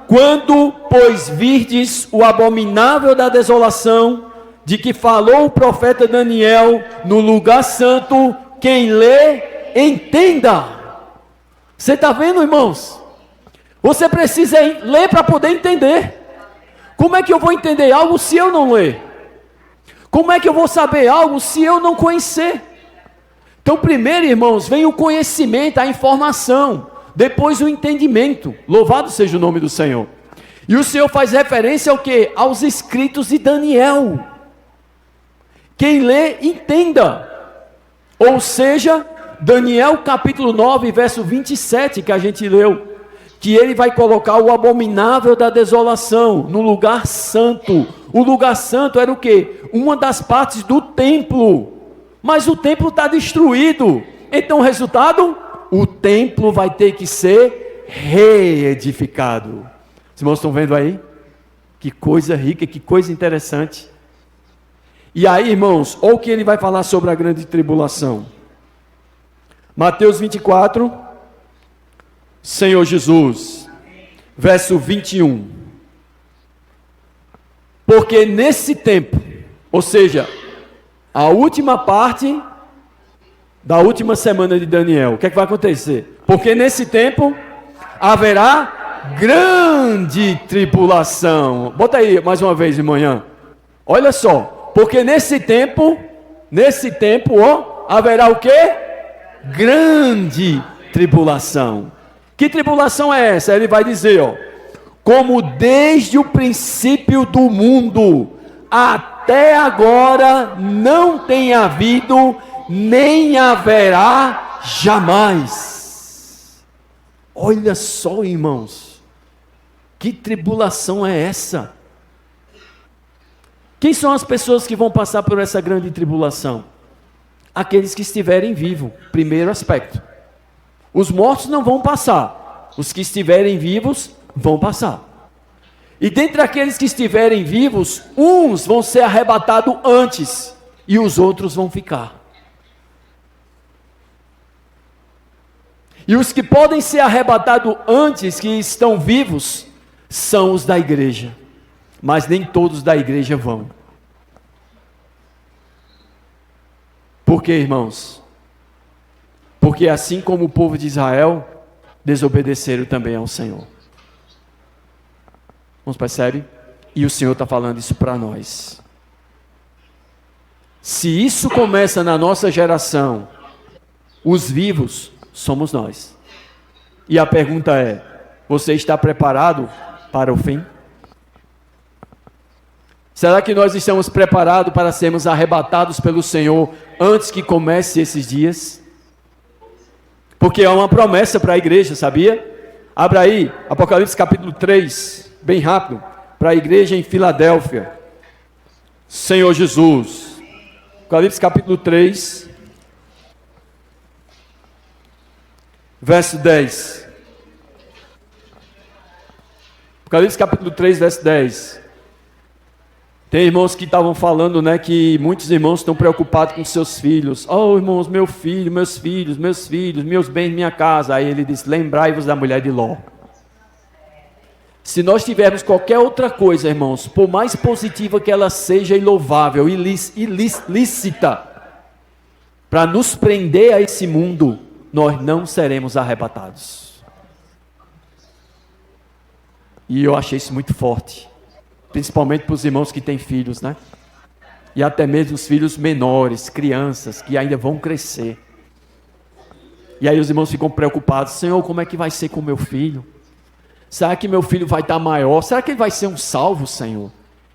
Speaker 5: Quando, pois, virdes o abominável da desolação, de que falou o profeta Daniel no lugar santo, quem lê, entenda. Você está vendo, irmãos? Você precisa ler para poder entender. Como é que eu vou entender algo se eu não ler? Como é que eu vou saber algo se eu não conhecer? Então, primeiro, irmãos, vem o conhecimento, a informação, depois o entendimento. Louvado seja o nome do Senhor. E o Senhor faz referência ao quê? Aos escritos de Daniel. Quem lê, entenda. Ou seja, Daniel capítulo 9, verso 27, que a gente leu, que ele vai colocar o abominável da desolação no lugar santo. O lugar santo era o quê? Uma das partes do templo. Mas o templo está destruído. Então o resultado? O templo vai ter que ser reedificado. Os irmãos estão vendo aí? Que coisa rica, que coisa interessante. E aí, irmãos, olha o que ele vai falar sobre a grande tribulação. Mateus 24, Senhor Jesus, verso 21. Porque nesse tempo, ou seja, a última parte da última semana de Daniel, o que é que vai acontecer? Porque nesse tempo haverá grande tribulação. Bota aí mais uma vez de manhã. Olha só, porque nesse tempo, ó, haverá o quê? Grande tribulação. Que tribulação é essa? Ele vai dizer, ó, como desde o princípio do mundo até agora não tem havido, nem haverá jamais. Olha só, irmãos, que tribulação é essa? Quem são as pessoas que vão passar por essa grande tribulação? Aqueles que estiverem vivos, primeiro aspecto. Os mortos não vão passar, os que estiverem vivos vão passar. E dentre aqueles que estiverem vivos, uns vão ser arrebatados antes, e os outros vão ficar. E os que podem ser arrebatados antes, que estão vivos, são os da igreja. Mas nem todos da igreja vão. Por quê, irmãos? Porque assim como o povo de Israel, desobedeceram também ao Senhor. Vamos, percebe? E o Senhor está falando isso para nós. Se isso começa na nossa geração, os vivos somos nós. E a pergunta é: você está preparado para o fim? Será que nós estamos preparados para sermos arrebatados pelo Senhor antes que comece esses dias? Porque é uma promessa para a igreja, sabia? Abra aí, Apocalipse capítulo 3, bem rápido, para a igreja em Filadélfia. Senhor Jesus. Apocalipse capítulo 3, verso 10. Apocalipse capítulo 3, verso 10. Tem irmãos que estavam falando, né, que muitos irmãos estão preocupados com seus filhos. Oh, irmãos, meu filho, meus filhos, meus bens, minha casa. Aí ele diz: lembrai-vos da mulher de Ló. Se nós tivermos qualquer outra coisa, irmãos, por mais positiva que ela seja e louvável, ilícita, para nos prender a esse mundo, nós não seremos arrebatados. E eu achei isso muito forte. Principalmente para os irmãos que têm filhos, né? E até mesmo os filhos menores, crianças, que ainda vão crescer. E aí os irmãos ficam preocupados: Senhor, como é que vai ser com meu filho? Será que meu filho vai estar maior? Será que ele vai ser um salvo, Senhor?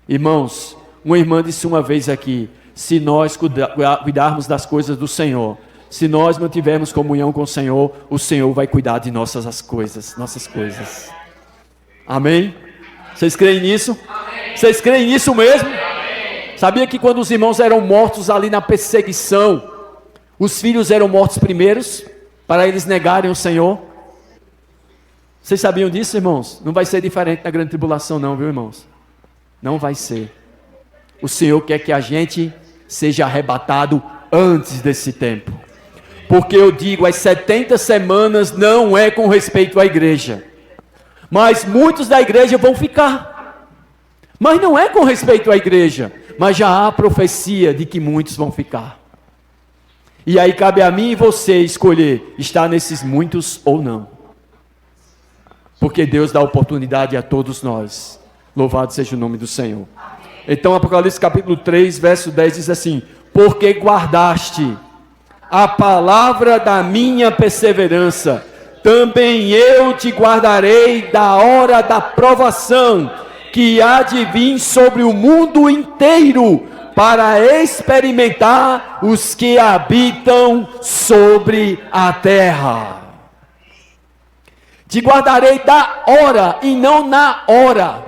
Speaker 5: Irmãos, uma irmã disse uma vez aqui: se nós cuidarmos das coisas do Senhor, se nós mantivermos comunhão com o Senhor vai cuidar de nossas coisas. Amém? Vocês creem nisso? Amém. Vocês creem nisso mesmo? Amém. Sabia que quando os irmãos eram mortos ali na perseguição, os filhos eram mortos primeiros, para eles negarem o Senhor? Vocês sabiam disso, irmãos? Não vai ser diferente na grande tribulação não, viu, irmãos? Não vai ser. O Senhor quer que a gente seja arrebatado antes desse tempo. Porque eu digo, as 70 semanas não é com respeito à igreja. Mas muitos da igreja vão ficar. Mas não é com respeito à igreja. Mas já há profecia de que muitos vão ficar. E aí cabe a mim e você escolher estar nesses muitos ou não. Porque Deus dá oportunidade a todos nós. Louvado seja o nome do Senhor. Então Apocalipse capítulo 3, verso 10 diz assim: porque guardaste a palavra da minha perseverança, também eu te guardarei da hora da provação, que há de vir sobre o mundo inteiro, para experimentar os que habitam sobre a terra. Te guardarei da hora e não na hora.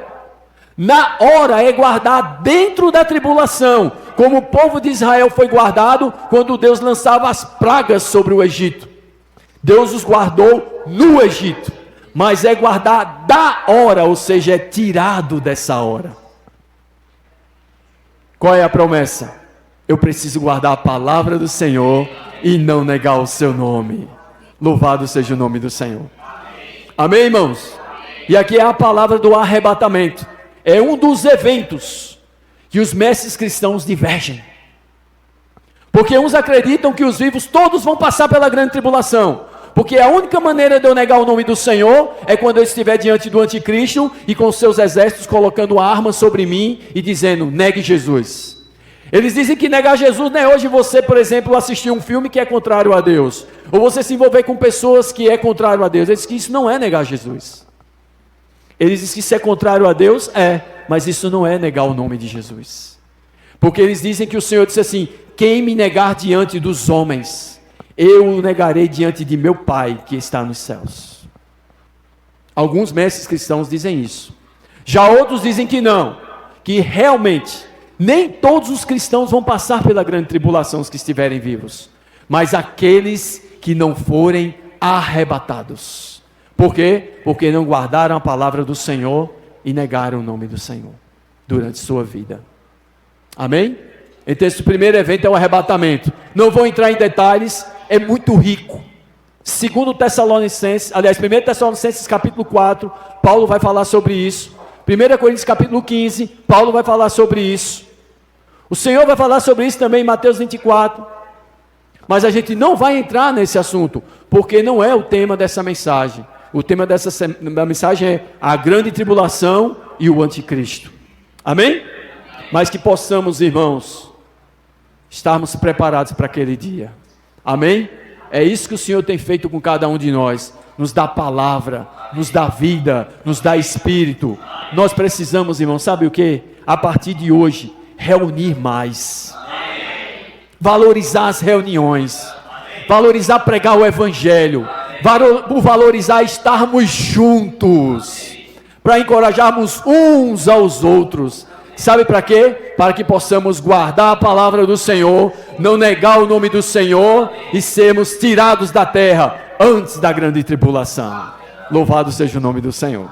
Speaker 5: Na hora é guardar dentro da tribulação, como o povo de Israel foi guardado quando Deus lançava as pragas sobre o Egito. Deus os guardou no Egito, mas é guardar da hora, ou seja, é tirado dessa hora. Qual é a promessa? Eu preciso guardar a palavra do Senhor e não negar o seu nome. Louvado seja o nome do Senhor. Amém, irmãos? E aqui é a palavra do arrebatamento. É um dos eventos que os mestres cristãos divergem. Porque uns acreditam que os vivos todos vão passar pela grande tribulação. Porque a única maneira de eu negar o nome do Senhor é quando eu estiver diante do anticristo e com seus exércitos colocando armas sobre mim e dizendo, negue Jesus. Eles dizem que negar Jesus não é hoje você, por exemplo, assistir um filme que é contrário a Deus. Ou você se envolver com pessoas que é contrário a Deus. Eles dizem que isso não é negar Jesus. Eles dizem que isso é contrário a Deus, mas isso não é negar o nome de Jesus. Porque eles dizem que o Senhor disse assim, quem me negar diante dos homens, eu o negarei diante de meu Pai que está nos céus. Alguns mestres cristãos dizem isso. Já outros dizem que não, que realmente nem todos os cristãos vão passar pela grande tribulação, os que estiverem vivos, mas aqueles que não forem arrebatados. Por quê? Porque não guardaram a palavra do Senhor e negaram o nome do Senhor durante sua vida. Amém? Então esse primeiro evento é o arrebatamento. Não vou entrar em detalhes, é muito rico. 1 Tessalonicenses capítulo 4, Paulo vai falar sobre isso. 1 Coríntios capítulo 15, Paulo vai falar sobre isso. O Senhor vai falar sobre isso também em Mateus 24. Mas a gente não vai entrar nesse assunto, porque não é o tema dessa mensagem. O tema da mensagem é a grande tribulação e o anticristo. Amém? Mas que possamos, irmãos, estarmos preparados para aquele dia. Amém? É isso que o Senhor tem feito com cada um de nós. Nos dá palavra, nos dá vida, nos dá espírito. Nós precisamos, irmãos, sabe o que? A partir de hoje, reunir mais. Valorizar as reuniões. Valorizar pregar o evangelho. Valorizar estarmos juntos. Para encorajarmos uns aos outros. Sabe para quê? Para que possamos guardar a palavra do Senhor, não negar o nome do Senhor e sermos tirados da terra antes da grande tribulação. Louvado seja o nome do Senhor.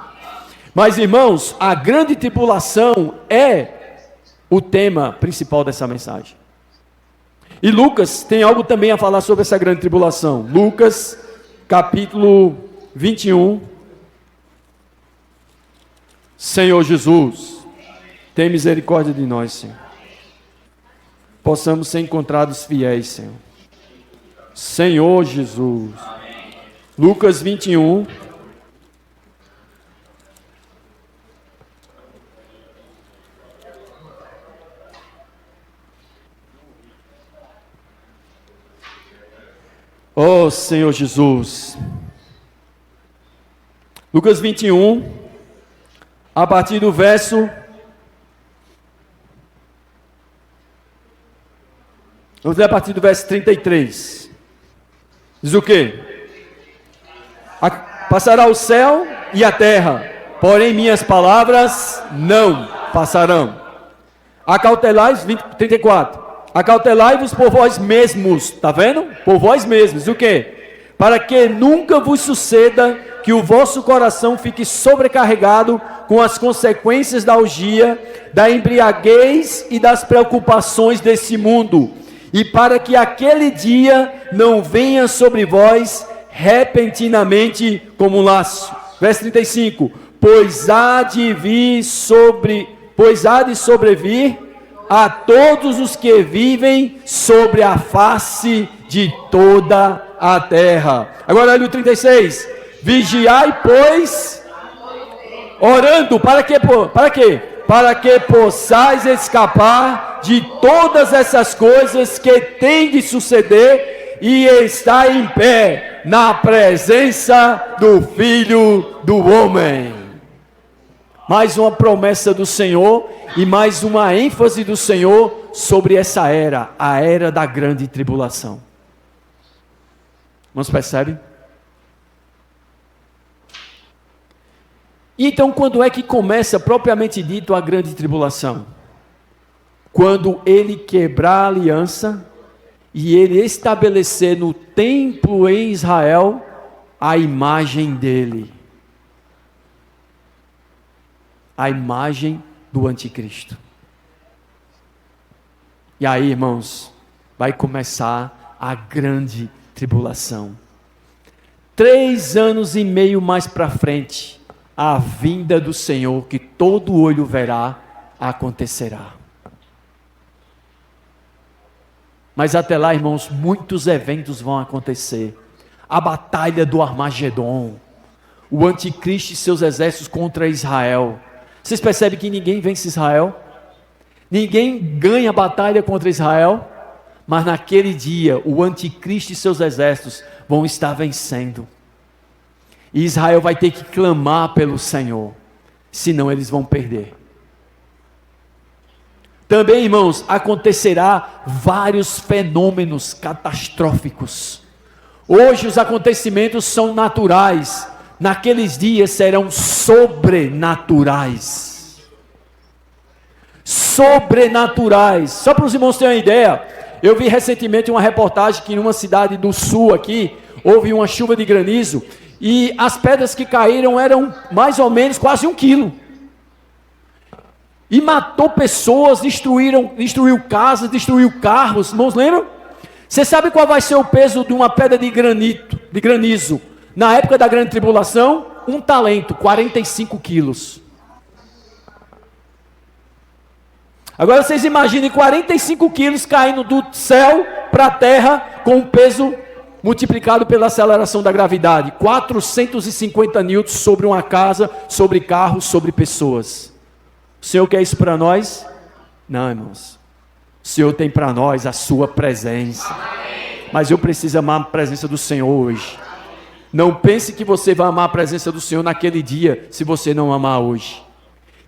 Speaker 5: Mas, irmãos, a grande tribulação é o tema principal dessa mensagem. E Lucas tem algo também a falar sobre essa grande tribulação. Lucas, capítulo 21. Senhor Jesus, tem misericórdia de nós, Senhor. Possamos ser encontrados fiéis, Senhor. Senhor Jesus. Lucas 21. Oh, Senhor Jesus. Lucas 21, a partir do verso... Vamos ler a partir do verso 33. Diz o quê? Passará o céu e a terra, porém minhas palavras não passarão. Acautelai-vos, 34. Acautelai-vos por vós mesmos, está vendo? Por vós mesmos, o quê? Para que nunca vos suceda que o vosso coração fique sobrecarregado com as consequências da orgia, da embriaguez e das preocupações desse mundo, e para que aquele dia não venha sobre vós repentinamente como um laço. Verso 35. Pois há de sobrevir a todos os que vivem sobre a face de toda a terra. Agora olha o 36. Vigiai, pois, orando, para quê? Para que possais escapar de todas essas coisas que têm de suceder e estar em pé na presença do Filho do Homem. Mais uma promessa do Senhor e mais uma ênfase do Senhor sobre essa era, a era da grande tribulação. Vamos perceber? Então, quando é que começa propriamente dito a grande tribulação? Quando ele quebrar a aliança e ele estabelecer no templo em Israel a imagem dele. A imagem do anticristo. E aí, irmãos, vai começar a grande tribulação. 3 anos e meio mais para frente, a vinda do Senhor, que todo olho verá, acontecerá. Mas até lá, irmãos, muitos eventos vão acontecer. A batalha do Armagedon, o anticristo e seus exércitos contra Israel. Vocês percebem que ninguém vence Israel? Ninguém ganha batalha contra Israel? Mas naquele dia, o anticristo e seus exércitos vão estar vencendo. E Israel vai ter que clamar pelo Senhor, senão eles vão perder. Também, irmãos, acontecerá vários fenômenos catastróficos. Hoje os acontecimentos são naturais, naqueles dias serão sobrenaturais. Sobrenaturais. Só para os irmãos terem uma ideia, eu vi recentemente uma reportagem que em uma cidade do sul aqui, houve uma chuva de granizo, e as pedras que caíram eram mais ou menos quase 1 quilo. E matou pessoas, destruiu casas, destruiu carros. Irmãos, lembram? Você sabe qual vai ser o peso de uma pedra de granizo? Na época da grande tribulação, 1 talento, 45 quilos. Agora vocês imaginem 45 quilos caindo do céu para a terra, com o peso multiplicado pela aceleração da gravidade. 450 newtons sobre uma casa, sobre carros, sobre pessoas. O Senhor quer isso para nós? Não, irmãos. O Senhor tem para nós a sua presença. Mas eu preciso amar a presença do Senhor hoje. Não pense que você vai amar a presença do Senhor naquele dia, se você não amar hoje.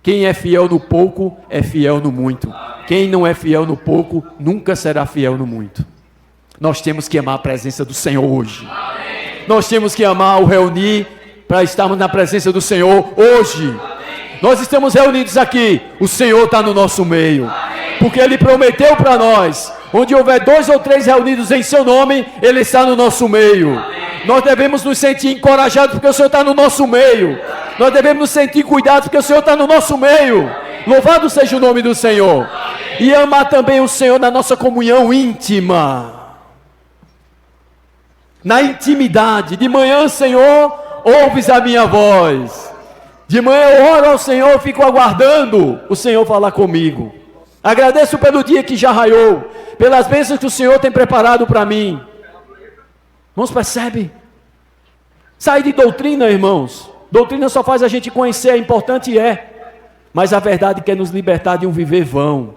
Speaker 5: Quem é fiel no pouco, é fiel no muito. Quem não é fiel no pouco, nunca será fiel no muito. Nós temos que amar a presença do Senhor hoje. Nós temos que amar o reunir, para estarmos na presença do Senhor hoje. Nós estamos reunidos aqui, o Senhor está no nosso meio, porque Ele prometeu para nós, onde houver 2 ou 3 reunidos em seu nome, Ele está no nosso meio. Nós devemos nos sentir encorajados, porque o Senhor está no nosso meio. Nós devemos nos sentir cuidados, porque o Senhor está no nosso meio. Louvado seja o nome do Senhor. E amar também o Senhor na nossa comunhão íntima. Na intimidade. De manhã, Senhor, ouves a minha voz. De manhã eu oro ao Senhor, fico aguardando o Senhor falar comigo. Agradeço pelo dia que já raiou, pelas bênçãos que o Senhor tem preparado para mim. Irmãos, percebe? Sai de doutrina, irmãos. Doutrina só faz a gente conhecer, é importante, mas a verdade quer nos libertar de um viver vão,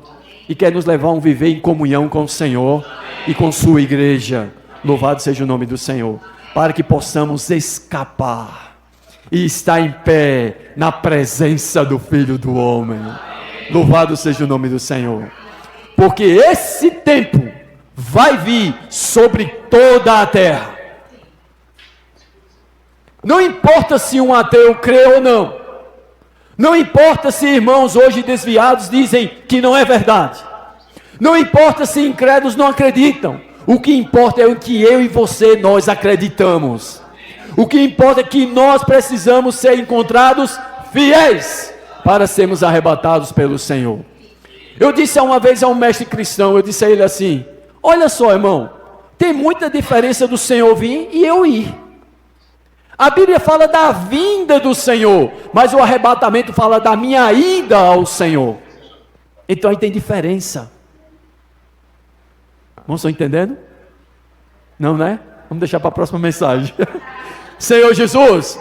Speaker 5: e quer nos levar a um viver em comunhão com o Senhor e com sua igreja. Louvado seja o nome do Senhor, para que possamos escapar e estar em pé na presença do Filho do Homem. Louvado seja o nome do Senhor, porque esse tempo vai vir sobre toda a terra. Não importa se um ateu crê ou não. Não importa se irmãos hoje desviados dizem que não é verdade. Não importa se incrédulos não acreditam. O que importa é o que eu e você, nós acreditamos. O que importa é que nós precisamos ser encontrados fiéis para sermos arrebatados pelo Senhor. Eu disse uma vez a um mestre cristão, eu disse a ele assim: olha só, irmão, tem muita diferença do Senhor vir e eu ir. A Bíblia fala da vinda do Senhor, mas o arrebatamento fala da minha ida ao Senhor. Então aí tem diferença. Não estão entendendo? Não, né? Vamos deixar para a próxima mensagem. Senhor Jesus.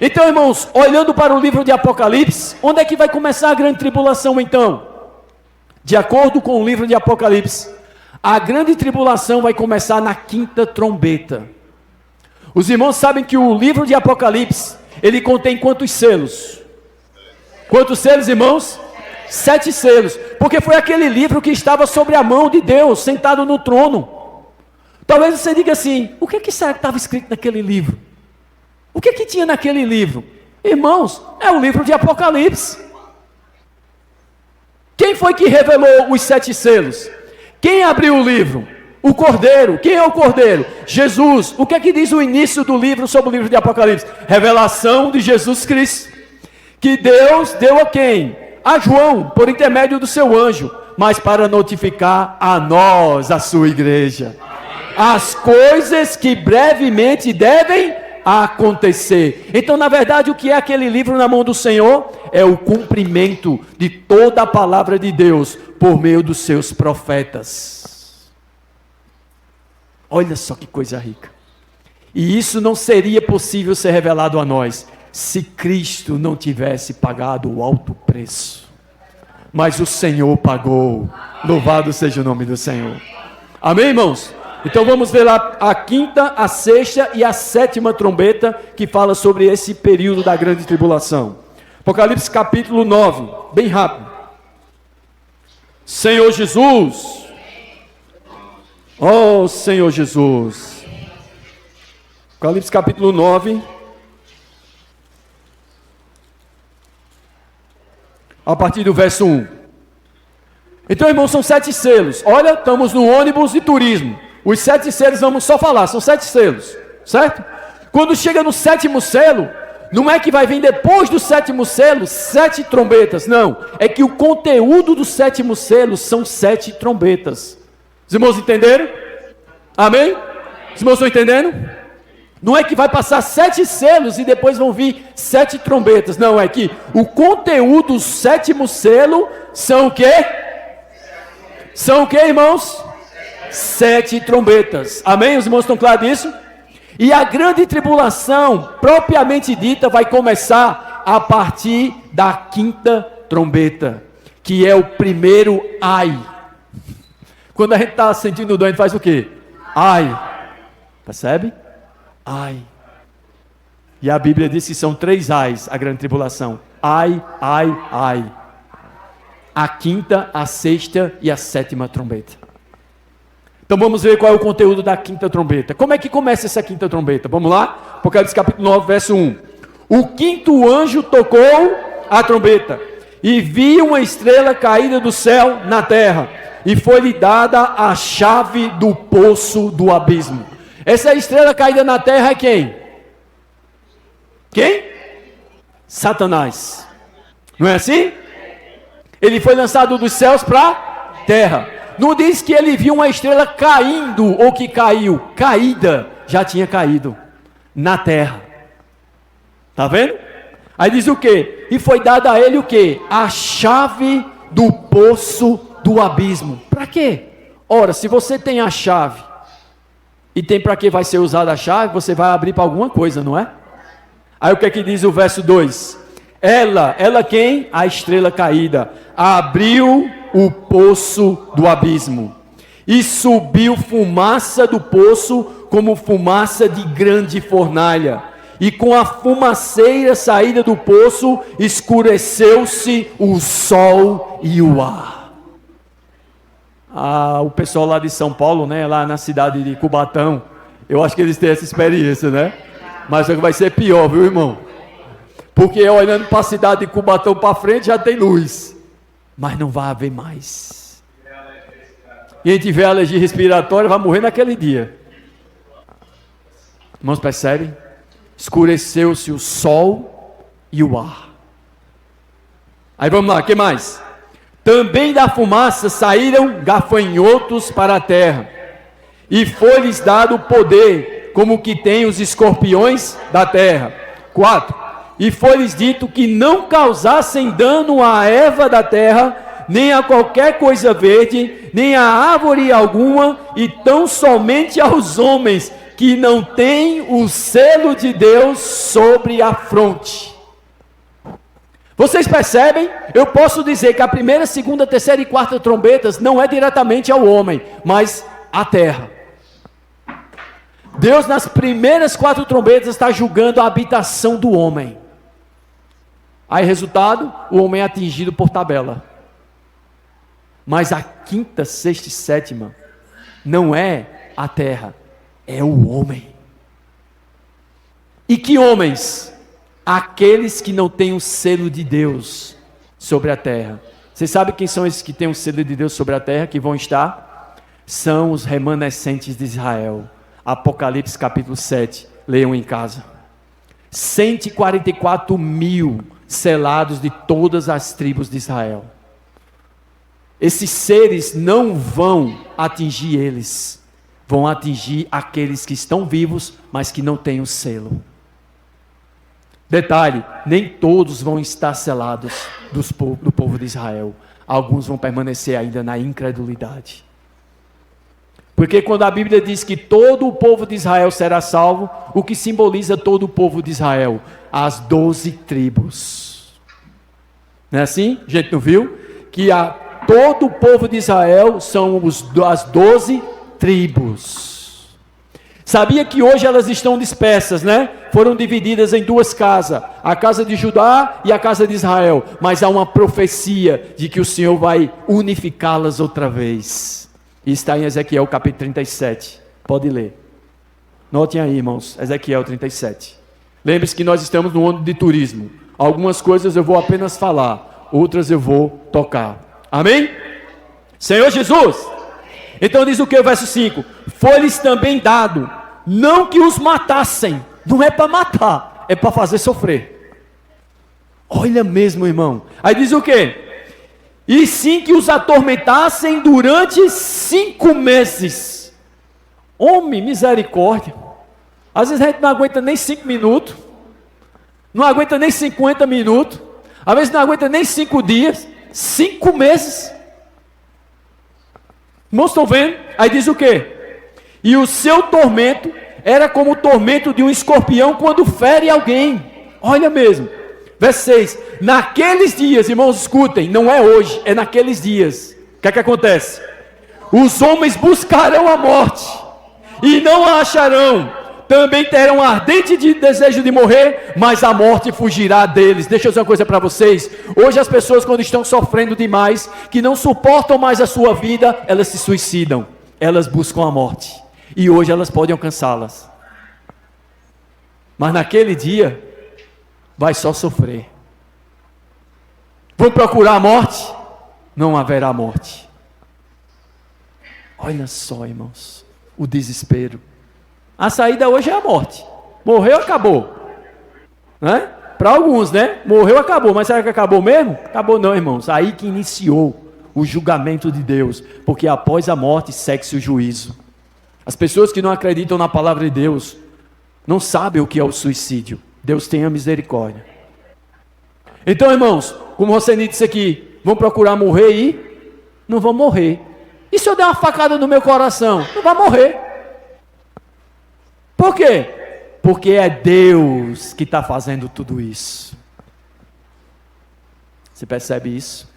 Speaker 5: Então, irmãos, olhando para o livro de Apocalipse, onde é que vai começar a grande tribulação então? De acordo com o livro de Apocalipse, a grande tribulação vai começar na 5ª trombeta. Os irmãos sabem que o livro de Apocalipse, ele contém quantos selos? Quantos selos, irmãos? 7 selos, porque foi aquele livro que estava sobre a mão de Deus, sentado no trono. Talvez você diga assim: o que será que estava escrito naquele livro? O que tinha naquele livro? Irmãos, é o livro de Apocalipse. Quem foi que revelou os 7 selos? Quem abriu o livro? O Cordeiro. Quem é o Cordeiro? Jesus. O que é que diz o início do livro sobre o livro de Apocalipse? Revelação de Jesus Cristo, que Deus deu a quem? A João, por intermédio do seu anjo, mas para notificar a nós, a sua igreja, as coisas que brevemente devem acontecer. Então, na verdade, o que é aquele livro na mão do Senhor? É o cumprimento de toda a palavra de Deus por meio dos seus profetas. Olha só que coisa rica. E isso não seria possível ser revelado a nós se Cristo não tivesse pagado o alto preço. Mas o Senhor pagou. Louvado seja o nome do Senhor. Amém, irmãos? Então vamos ver lá a quinta, a sexta e a sétima trombeta que fala sobre esse período da grande tribulação. Apocalipse capítulo 9, bem rápido. Senhor Jesus. Oh, Senhor Jesus. Apocalipse capítulo 9. A partir do verso 1. Então, irmãos, são 7 selos. Olha, estamos no ônibus de turismo. Os 7 selos, vamos só falar, são 7 selos, certo? Quando chega no 7º selo, não é que vai vir depois do 7º selo 7 trombetas, não. É que o conteúdo do 7º selo são 7 trombetas. Os irmãos entenderam? Amém? Os irmãos estão entendendo? Não é que vai passar 7 selos e depois vão vir 7 trombetas. Não, é que o conteúdo do 7º selo são o quê? São o quê, irmãos? 7 trombetas. Amém? Os irmãos estão claros disso? E a grande tribulação, propriamente dita, vai começar a partir da 5ª trombeta, que é o primeiro ai. Quando a gente está sentindo dor, a gente faz o quê? Ai. Percebe? Ai. E a Bíblia diz que são 3 ais, a grande tribulação. Ai, ai, ai. A 5ª, a 6ª e a 7ª trombeta. Então vamos ver qual é o conteúdo da 5ª trombeta. Como é que começa essa 5ª trombeta? Vamos lá? Apocalipse capítulo 9, verso 1. O 5º anjo tocou a trombeta, e vi uma estrela caída do céu na terra, e foi-lhe dada a chave do poço do abismo. Essa estrela caída na terra é quem? Quem? Satanás. Não é assim? Ele foi lançado dos céus para a terra. Não diz que ele viu uma estrela caindo ou que caiu. Caída, já tinha caído na terra. Tá vendo? Aí diz o quê? E foi dada a ele o quê? A chave do poço do abismo. Para quê? Ora, se você tem a chave e tem para que vai ser usada a chave, você vai abrir para alguma coisa, não é? Aí o que é que diz o verso 2? Ela quem? A estrela caída, abriu o poço do abismo, e subiu fumaça do poço, como fumaça de grande fornalha, e com a fumaceira saída do poço, escureceu-se o sol e o ar. O pessoal lá de São Paulo, né, lá na cidade de Cubatão, eu acho que eles têm essa experiência, né? Mas vai ser pior, viu, irmão? Porque olhando para a cidade de Cubatão para frente já tem luz, mas não vai haver mais. Quem tiver alergia respiratória vai morrer naquele dia. Irmãos, percebem? Escureceu-se o sol e o ar. Aí vamos lá, o que mais? Também da fumaça saíram gafanhotos para a terra, e foi-lhes dado poder, como que tem os escorpiões da terra. 4. E foi-lhes dito que não causassem dano à erva da terra, nem a qualquer coisa verde, nem a árvore alguma, e tão somente aos homens que não têm o selo de Deus sobre a fronte. Vocês percebem? Eu posso dizer que a primeira, segunda, terceira e quarta trombetas não é diretamente ao homem, mas à terra. Deus nas primeiras 4 trombetas está julgando a habitação do homem. Aí resultado, o homem é atingido por tabela. Mas a 5ª, 6ª e 7ª não é a terra, é o homem. E que homens? Aqueles que não têm o selo de Deus sobre a terra. Vocês sabem quem são esses que têm o selo de Deus sobre a terra, que vão estar? São os remanescentes de Israel. Apocalipse capítulo 7, leiam em casa. 144 mil selados de todas as tribos de Israel. Esses seres não vão atingir eles, vão atingir aqueles que estão vivos, mas que não têm o selo. Detalhe, nem todos vão estar selados do povo de Israel. Alguns vão permanecer ainda na incredulidade. Porque quando a Bíblia diz que todo o povo de Israel será salvo, o que simboliza todo o povo de Israel? As 12 tribos. Não é assim? A gente não viu? Que todo o povo de Israel são as 12 tribos. Sabia que hoje elas estão dispersas, né? Foram divididas em duas casas, a casa de Judá e a casa de Israel. Mas há uma profecia de que o Senhor vai unificá-las outra vez. E está em Ezequiel capítulo 37. Pode ler. Notem aí, irmãos, Ezequiel 37. Lembre-se que nós estamos no ano de turismo. Algumas coisas eu vou apenas falar, outras eu vou tocar. Amém? Senhor Jesus. Então diz o que o verso 5? Foi-lhes também dado, não que os matassem. Não é para matar, é para fazer sofrer. Olha mesmo, irmão. Aí diz o que? E sim que os atormentassem durante 5 meses. Homem, misericórdia. Às vezes a gente não aguenta nem 5 minutos. Não aguenta nem 50 minutos. Às vezes não aguenta nem 5 dias. 5 meses. Irmãos, estão vendo? Aí diz o quê? E o seu tormento era como o tormento de um escorpião quando fere alguém. Olha mesmo. Verso 6. Naqueles dias, irmãos, escutem, não é hoje, é naqueles dias. O que é que acontece? Os homens buscarão a morte e não a acharão. Também terão ardente desejo de morrer, mas a morte fugirá deles. Deixa eu dizer uma coisa para vocês. Hoje as pessoas, quando estão sofrendo demais, que não suportam mais a sua vida, elas se suicidam. Elas buscam a morte. E hoje elas podem alcançá-las. Mas naquele dia, vai só sofrer. Vão procurar a morte? Não haverá morte. Olha só, irmãos, o desespero. A saída hoje é a morte. Morreu, acabou. Né? Para alguns, né? Morreu, acabou. Mas será que acabou mesmo? Acabou não, irmãos. Aí que iniciou o julgamento de Deus. Porque após a morte segue-se o juízo. As pessoas que não acreditam na palavra de Deus não sabem o que é o suicídio. Deus tenha misericórdia. Então, irmãos, como você disse aqui, vão procurar morrer e não vão morrer. E se eu der uma facada no meu coração? Não vai morrer. Por quê? Porque é Deus que está fazendo tudo isso. Você percebe isso?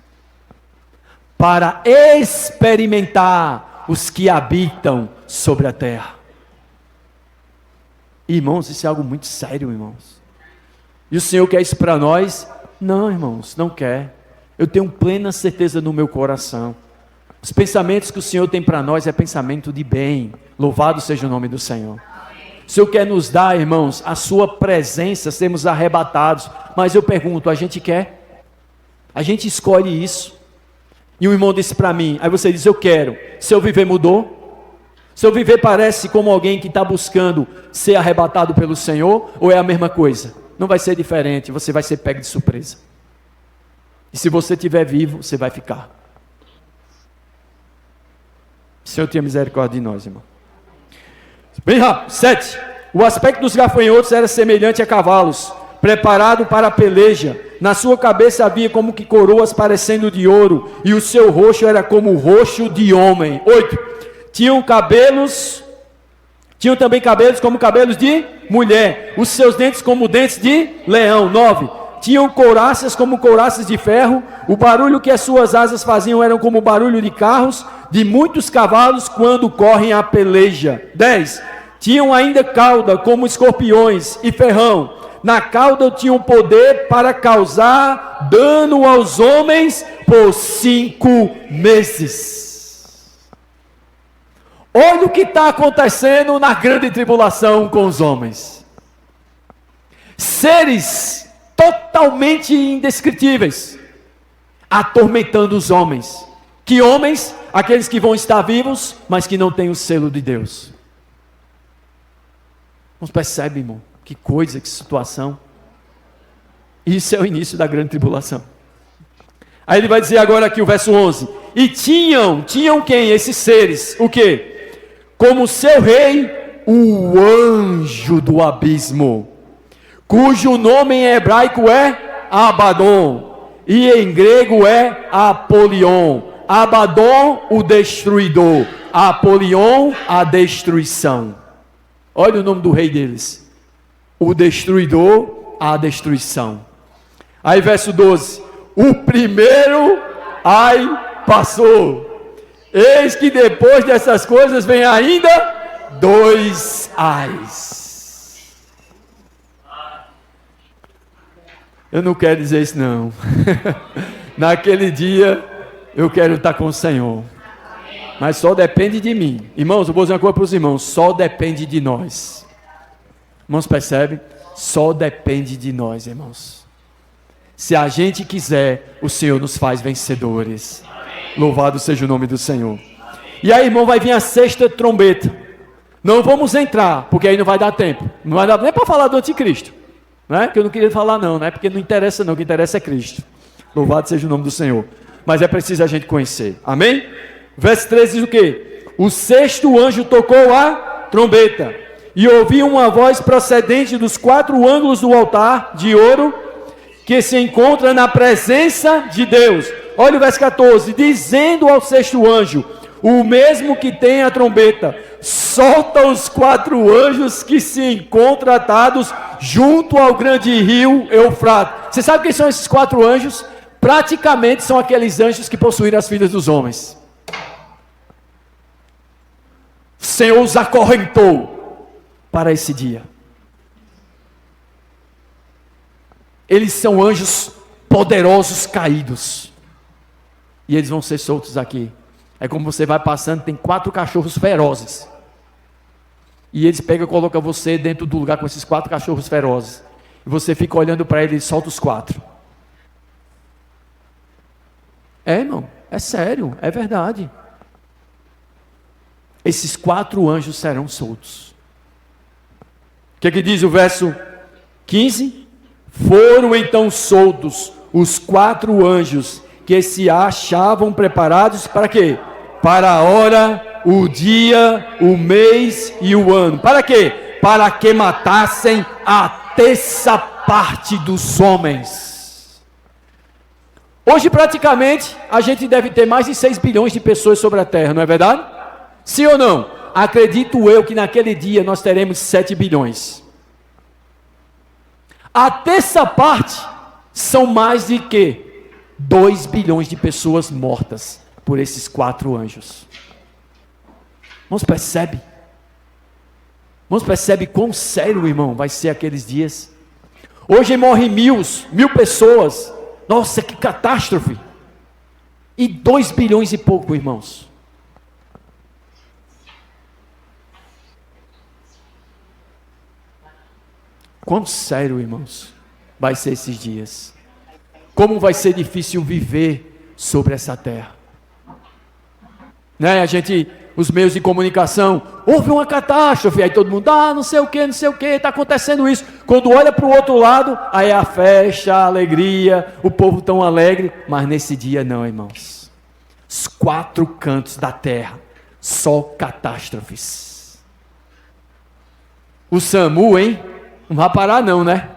Speaker 5: Para experimentar os que habitam sobre a terra. Irmãos, isso é algo muito sério, irmãos. E o Senhor quer isso para nós? Não, irmãos, não quer. Eu tenho plena certeza no meu coração. Os pensamentos que o Senhor tem para nós é pensamento de bem. Louvado seja o nome do Senhor. O Senhor quer nos dar, irmãos, a sua presença, sermos arrebatados. Mas eu pergunto, a gente quer? A gente escolhe isso. E o irmão disse para mim, aí você diz, eu quero. Seu viver mudou? Seu viver parece como alguém que está buscando ser arrebatado pelo Senhor? Ou é a mesma coisa? Não vai ser diferente, você vai ser pego de surpresa. E se você estiver vivo, você vai ficar. O Senhor tenha misericórdia de nós, irmão. Bem rápido. 7. O aspecto dos gafanhotos era semelhante a cavalos, preparado para a peleja. Na sua cabeça havia como que coroas parecendo de ouro, e o seu rosto era como o rosto de homem. 8. Tinham também cabelos como cabelos de mulher, os seus dentes como dentes de leão. 9. Tinham couraças como couraças de ferro, o barulho que as suas asas faziam eram como o barulho de carros, de muitos cavalos quando correm a peleja. 10. Tinham ainda cauda como escorpiões e ferrão. Na cauda tinham poder para causar dano aos homens por 5 meses. Olha o que está acontecendo na grande tribulação com os homens. Seres totalmente indescritíveis, atormentando os homens. Que homens? Aqueles que vão estar vivos, mas que não têm o selo de Deus. Não percebe, irmão? Que coisa, que situação. Isso é o início da grande tribulação. Aí ele vai dizer agora aqui o verso 11. E tinham quem? Esses seres, o quê? Como seu rei, o anjo do abismo, cujo nome em hebraico é Abaddon, e em grego é Apolion. Abaddon, o destruidor. Apolion, a destruição. Olha o nome do rei deles. O destruidor, a destruição. Aí verso 12. O primeiro ai passou. Eis que depois dessas coisas vem ainda 2 ais. Eu não quero dizer isso não. Naquele dia eu quero estar com o Senhor. Mas só depende de mim. Irmãos, eu vou dizer uma coisa para os irmãos. Só depende de nós. Irmãos, percebe? Só depende de nós, irmãos. Se a gente quiser, o Senhor nos faz vencedores. Louvado seja o nome do Senhor. E aí, irmão, vai vir a 6ª trombeta. Não vamos entrar, porque aí não vai dar tempo. Não vai dar nem para falar do anticristo. Né? Que eu não queria falar não, né? Porque não interessa não, o que interessa é Cristo. Louvado seja o nome do Senhor. Mas é preciso a gente conhecer. Amém? Verso 13 diz o quê? O 6º anjo tocou a trombeta. E ouvi uma voz procedente dos 4 ângulos do altar de ouro, que se encontra na presença de Deus. Olha o verso 14. Dizendo ao 6º anjo, o mesmo que tem a trombeta, solta os 4 anjos que se encontram atados junto ao grande rio Eufrates. Você sabe quem são esses 4 anjos? Praticamente são aqueles anjos que possuíram as filhas dos homens. O Senhor os acorrentou para esse dia. Eles são anjos poderosos caídos. E eles vão ser soltos aqui. É como você vai passando, tem 4 cachorros ferozes. E eles pegam e colocam você dentro do lugar com esses 4 cachorros ferozes. E você fica olhando para eles e solta os 4. É, irmão, é sério, é verdade. Esses 4 anjos serão soltos. O que diz o verso 15? Foram então soltos os 4 anjos que se achavam preparados para quê? Para a hora, o dia, o mês e o ano. Para quê? Para que matassem a 3ª parte dos homens. Hoje praticamente a gente deve ter mais de 6 bilhões de pessoas sobre a terra, não é verdade? Sim ou não? Acredito eu que naquele dia nós teremos 7 bilhões. A 3ª parte são mais de que 2 bilhões de pessoas mortas por esses 4 anjos. Irmãos, percebe? Irmãos, percebe quão sério, irmão, vai ser aqueles dias? Hoje morrem 1.000 pessoas. Nossa, que catástrofe! E 2 bilhões e pouco, irmãos. Quão sério, irmãos, vai ser esses dias? Como vai ser difícil viver sobre essa terra? Né? Os meios de comunicação, houve uma catástrofe, aí todo mundo, não sei o que, está acontecendo isso. Quando olha para o outro lado, aí é a festa, a alegria, o povo tão alegre, mas nesse dia não, irmãos. Os 4 cantos da terra, só catástrofes. O SAMU, hein? Não vai parar não, né?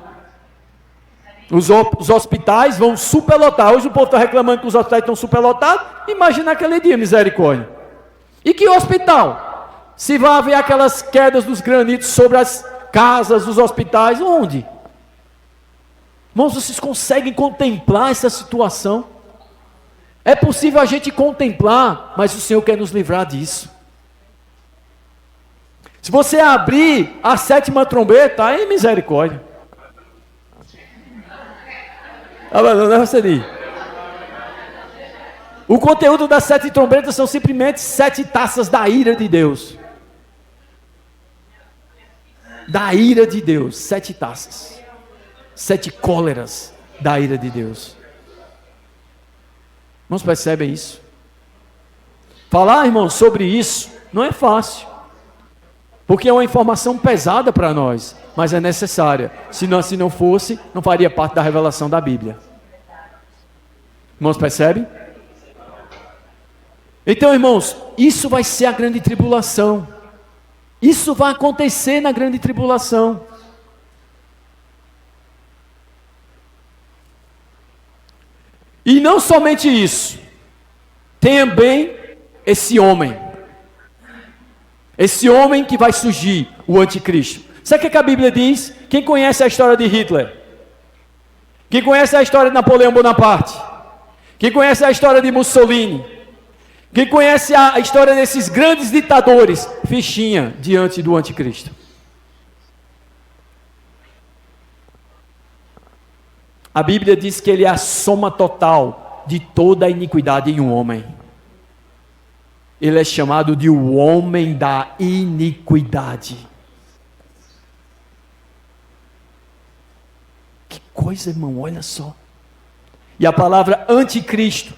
Speaker 5: Os hospitais vão superlotar. Hoje o povo está reclamando que os hospitais estão superlotados. Imagina aquele dia, misericórdia. E que hospital? Se vai haver aquelas quedas dos granitos sobre as casas dos hospitais, onde? Irmãos, vocês conseguem contemplar essa situação? É possível a gente contemplar, mas o Senhor quer nos livrar disso. Se você abrir a 7ª trombeta, aí misericórdia. Não é você. O conteúdo das 7 trombetas são simplesmente 7 taças da ira de Deus. Da ira de Deus, 7 taças. 7 cóleras da ira de Deus. Irmãos, percebem isso? Falar, irmãos, sobre isso não é fácil. Porque é uma informação pesada para nós, mas é necessária. Se não fosse, não faria parte da revelação da Bíblia. Irmãos, percebem? Então, irmãos, isso vai ser a grande tribulação. Isso vai acontecer na grande tribulação. E não somente isso. Tem também esse homem, Esse homem que vai surgir, o anticristo. Sabe o que a Bíblia diz? Quem conhece a história de Hitler? Quem conhece a história de Napoleão Bonaparte? Quem conhece a história de Mussolini? Quem conhece a história desses grandes ditadores? Fichinha diante do anticristo. A Bíblia diz que ele é a soma total de toda a iniquidade em um homem. Ele é chamado de o homem da iniquidade. Que coisa, irmão, olha só. E a palavra anticristo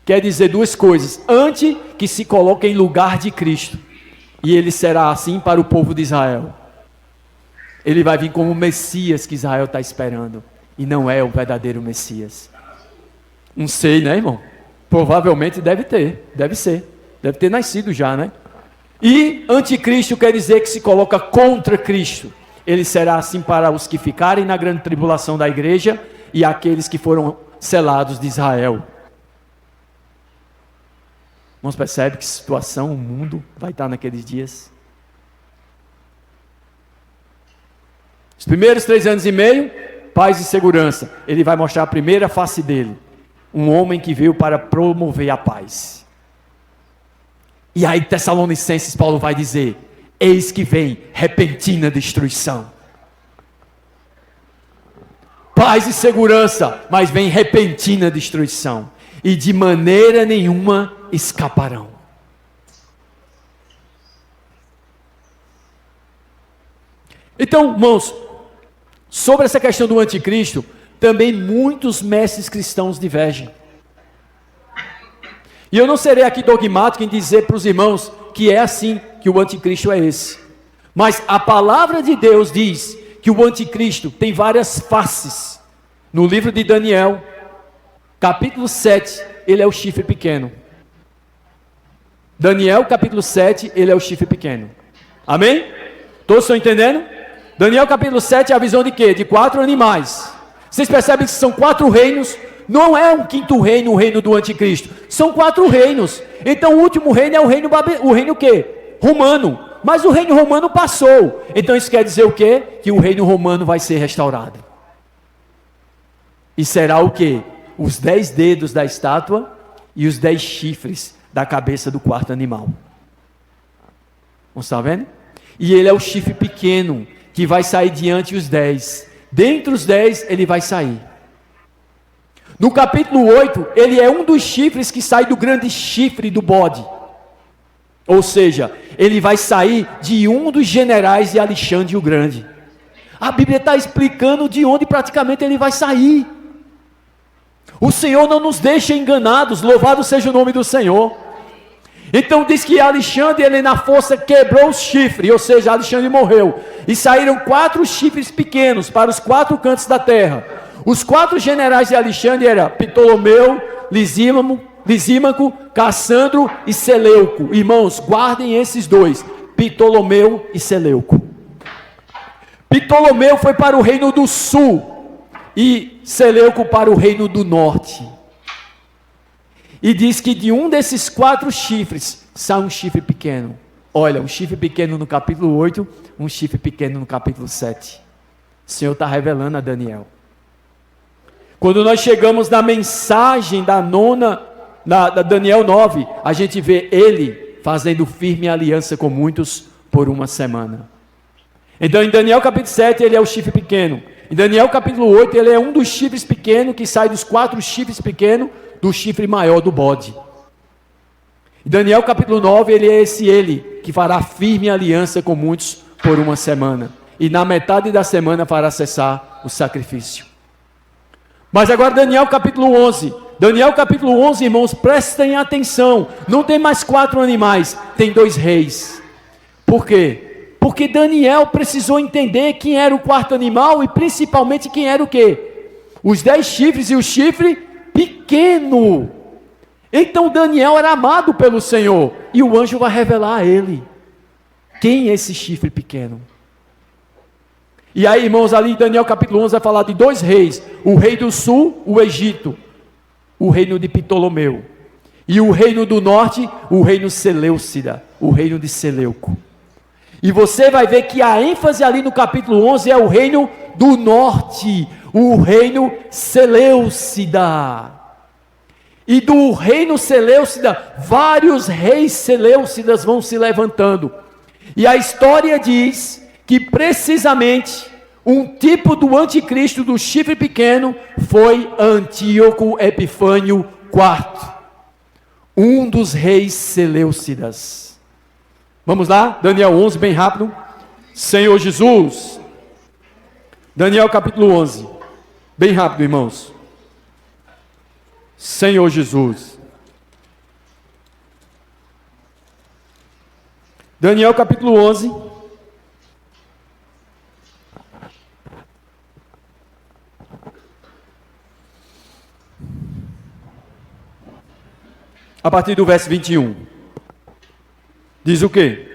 Speaker 5: quer dizer duas coisas. Anti, que se coloca em lugar de Cristo. E ele será assim para o povo de Israel. Ele vai vir como o Messias que Israel está esperando. E não é o verdadeiro Messias. Não sei, né, irmão? Provavelmente deve ser. Deve ter nascido já, né? E anticristo quer dizer que se coloca contra Cristo. Ele será assim para os que ficarem na grande tribulação da igreja e aqueles que foram selados de Israel. Irmãos, percebe que situação o mundo vai estar naqueles dias? Os primeiros 3 anos e meio, paz e segurança. Ele vai mostrar a primeira face dele. Um homem que veio para promover a paz. E aí, Tessalonicenses, Paulo vai dizer: eis que vem repentina destruição. Paz e segurança, mas vem repentina destruição. E de maneira nenhuma escaparão. Então, irmãos, sobre essa questão do anticristo, também muitos mestres cristãos divergem. E eu não serei aqui dogmático em dizer para os irmãos que é assim, que o anticristo é esse. Mas a palavra de Deus diz que o anticristo tem várias faces. No livro de Daniel, capítulo 7, ele é o chifre pequeno. Daniel, capítulo 7, ele é o chifre pequeno. Amém? Todos estão entendendo? Daniel, capítulo 7, é a visão de quê? De 4 animais. Vocês percebem que são 4 reinos. Não é um quinto reino, o reino do anticristo. São 4 reinos. Então o último reino é o reino o quê? Romano. Mas o reino romano passou. Então isso quer dizer o quê? Que o reino romano vai ser restaurado. E será o quê? Os 10 dedos da estátua e os 10 chifres da cabeça do 4º animal. Você está vendo? E ele é o chifre pequeno que vai sair diante os 10. Dentre os 10 ele vai sair. No capítulo 8, ele é um dos chifres que sai do grande chifre do bode. Ou seja, ele vai sair de um dos generais de Alexandre o Grande. A Bíblia está explicando de onde praticamente ele vai sair. O Senhor não nos deixa enganados, louvado seja o nome do Senhor. Então diz que Alexandre, ele na força quebrou os chifres, ou seja, Alexandre morreu. E saíram 4 chifres pequenos para os 4 cantos da terra. Os 4 generais de Alexandre eram Ptolomeu, Lisímaco, Cassandro e Seleuco. Irmãos, guardem esses 2, Ptolomeu e Seleuco. Ptolomeu foi para o reino do sul e Seleuco para o reino do norte. E diz que de um desses 4 chifres sai um chifre pequeno. Olha, um chifre pequeno no capítulo 8, um chifre pequeno no capítulo 7. O Senhor está revelando a Daniel. Quando nós chegamos na mensagem da Daniel 9, a gente vê ele fazendo firme aliança com muitos por uma semana. Então em Daniel capítulo 7 ele é o chifre pequeno. Em Daniel capítulo 8 ele é um dos chifres pequenos que sai dos 4 chifres pequenos do chifre maior do bode. Em Daniel capítulo 9 ele é ele que fará firme aliança com muitos por uma semana. E na metade da semana fará cessar o sacrifício. Mas agora Daniel capítulo 11. Daniel capítulo 11, irmãos, prestem atenção. Não tem mais 4 animais, tem 2 reis. Por quê? Porque Daniel precisou entender quem era o 4º animal e principalmente quem era o quê? Os 10 chifres e o chifre pequeno. Então Daniel era amado pelo Senhor. E o anjo vai revelar a ele quem é esse chifre pequeno. E aí, irmãos, ali em Daniel capítulo 11 vai falar de 2 reis. O rei do sul, o Egito. O reino de Ptolomeu. E o reino do norte, o reino Seleucida, o reino de Seleuco. E você vai ver que a ênfase ali no capítulo 11 é o reino do norte, o reino Seleucida. E do reino Seleucida, vários reis Seleucidas vão se levantando. E a história diz que precisamente um tipo do anticristo do chifre pequeno foi Antíoco Epifânio IV, um dos reis Seleucidas. Vamos lá, Daniel 11, bem rápido. Senhor Jesus. Daniel capítulo 11, bem rápido, irmãos. Senhor Jesus. Daniel capítulo 11. A partir do verso 21. Diz o quê?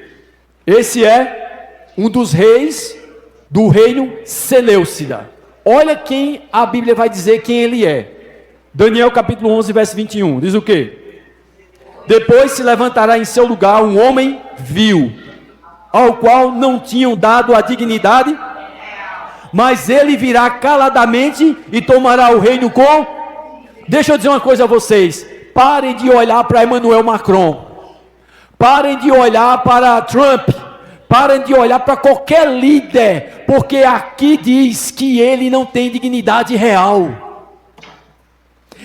Speaker 5: Esse é um dos reis do reino Seleucida. Olha quem a Bíblia vai dizer quem ele é. Daniel capítulo 11, verso 21. Diz o quê? Depois se levantará em seu lugar um homem vil, ao qual não tinham dado a dignidade, mas ele virá caladamente e tomará o reino com... Deixa eu dizer uma coisa a vocês. Parem de olhar para Emmanuel Macron. Parem de olhar para Trump, parem de olhar para qualquer líder, porque aqui diz que ele não tem dignidade real.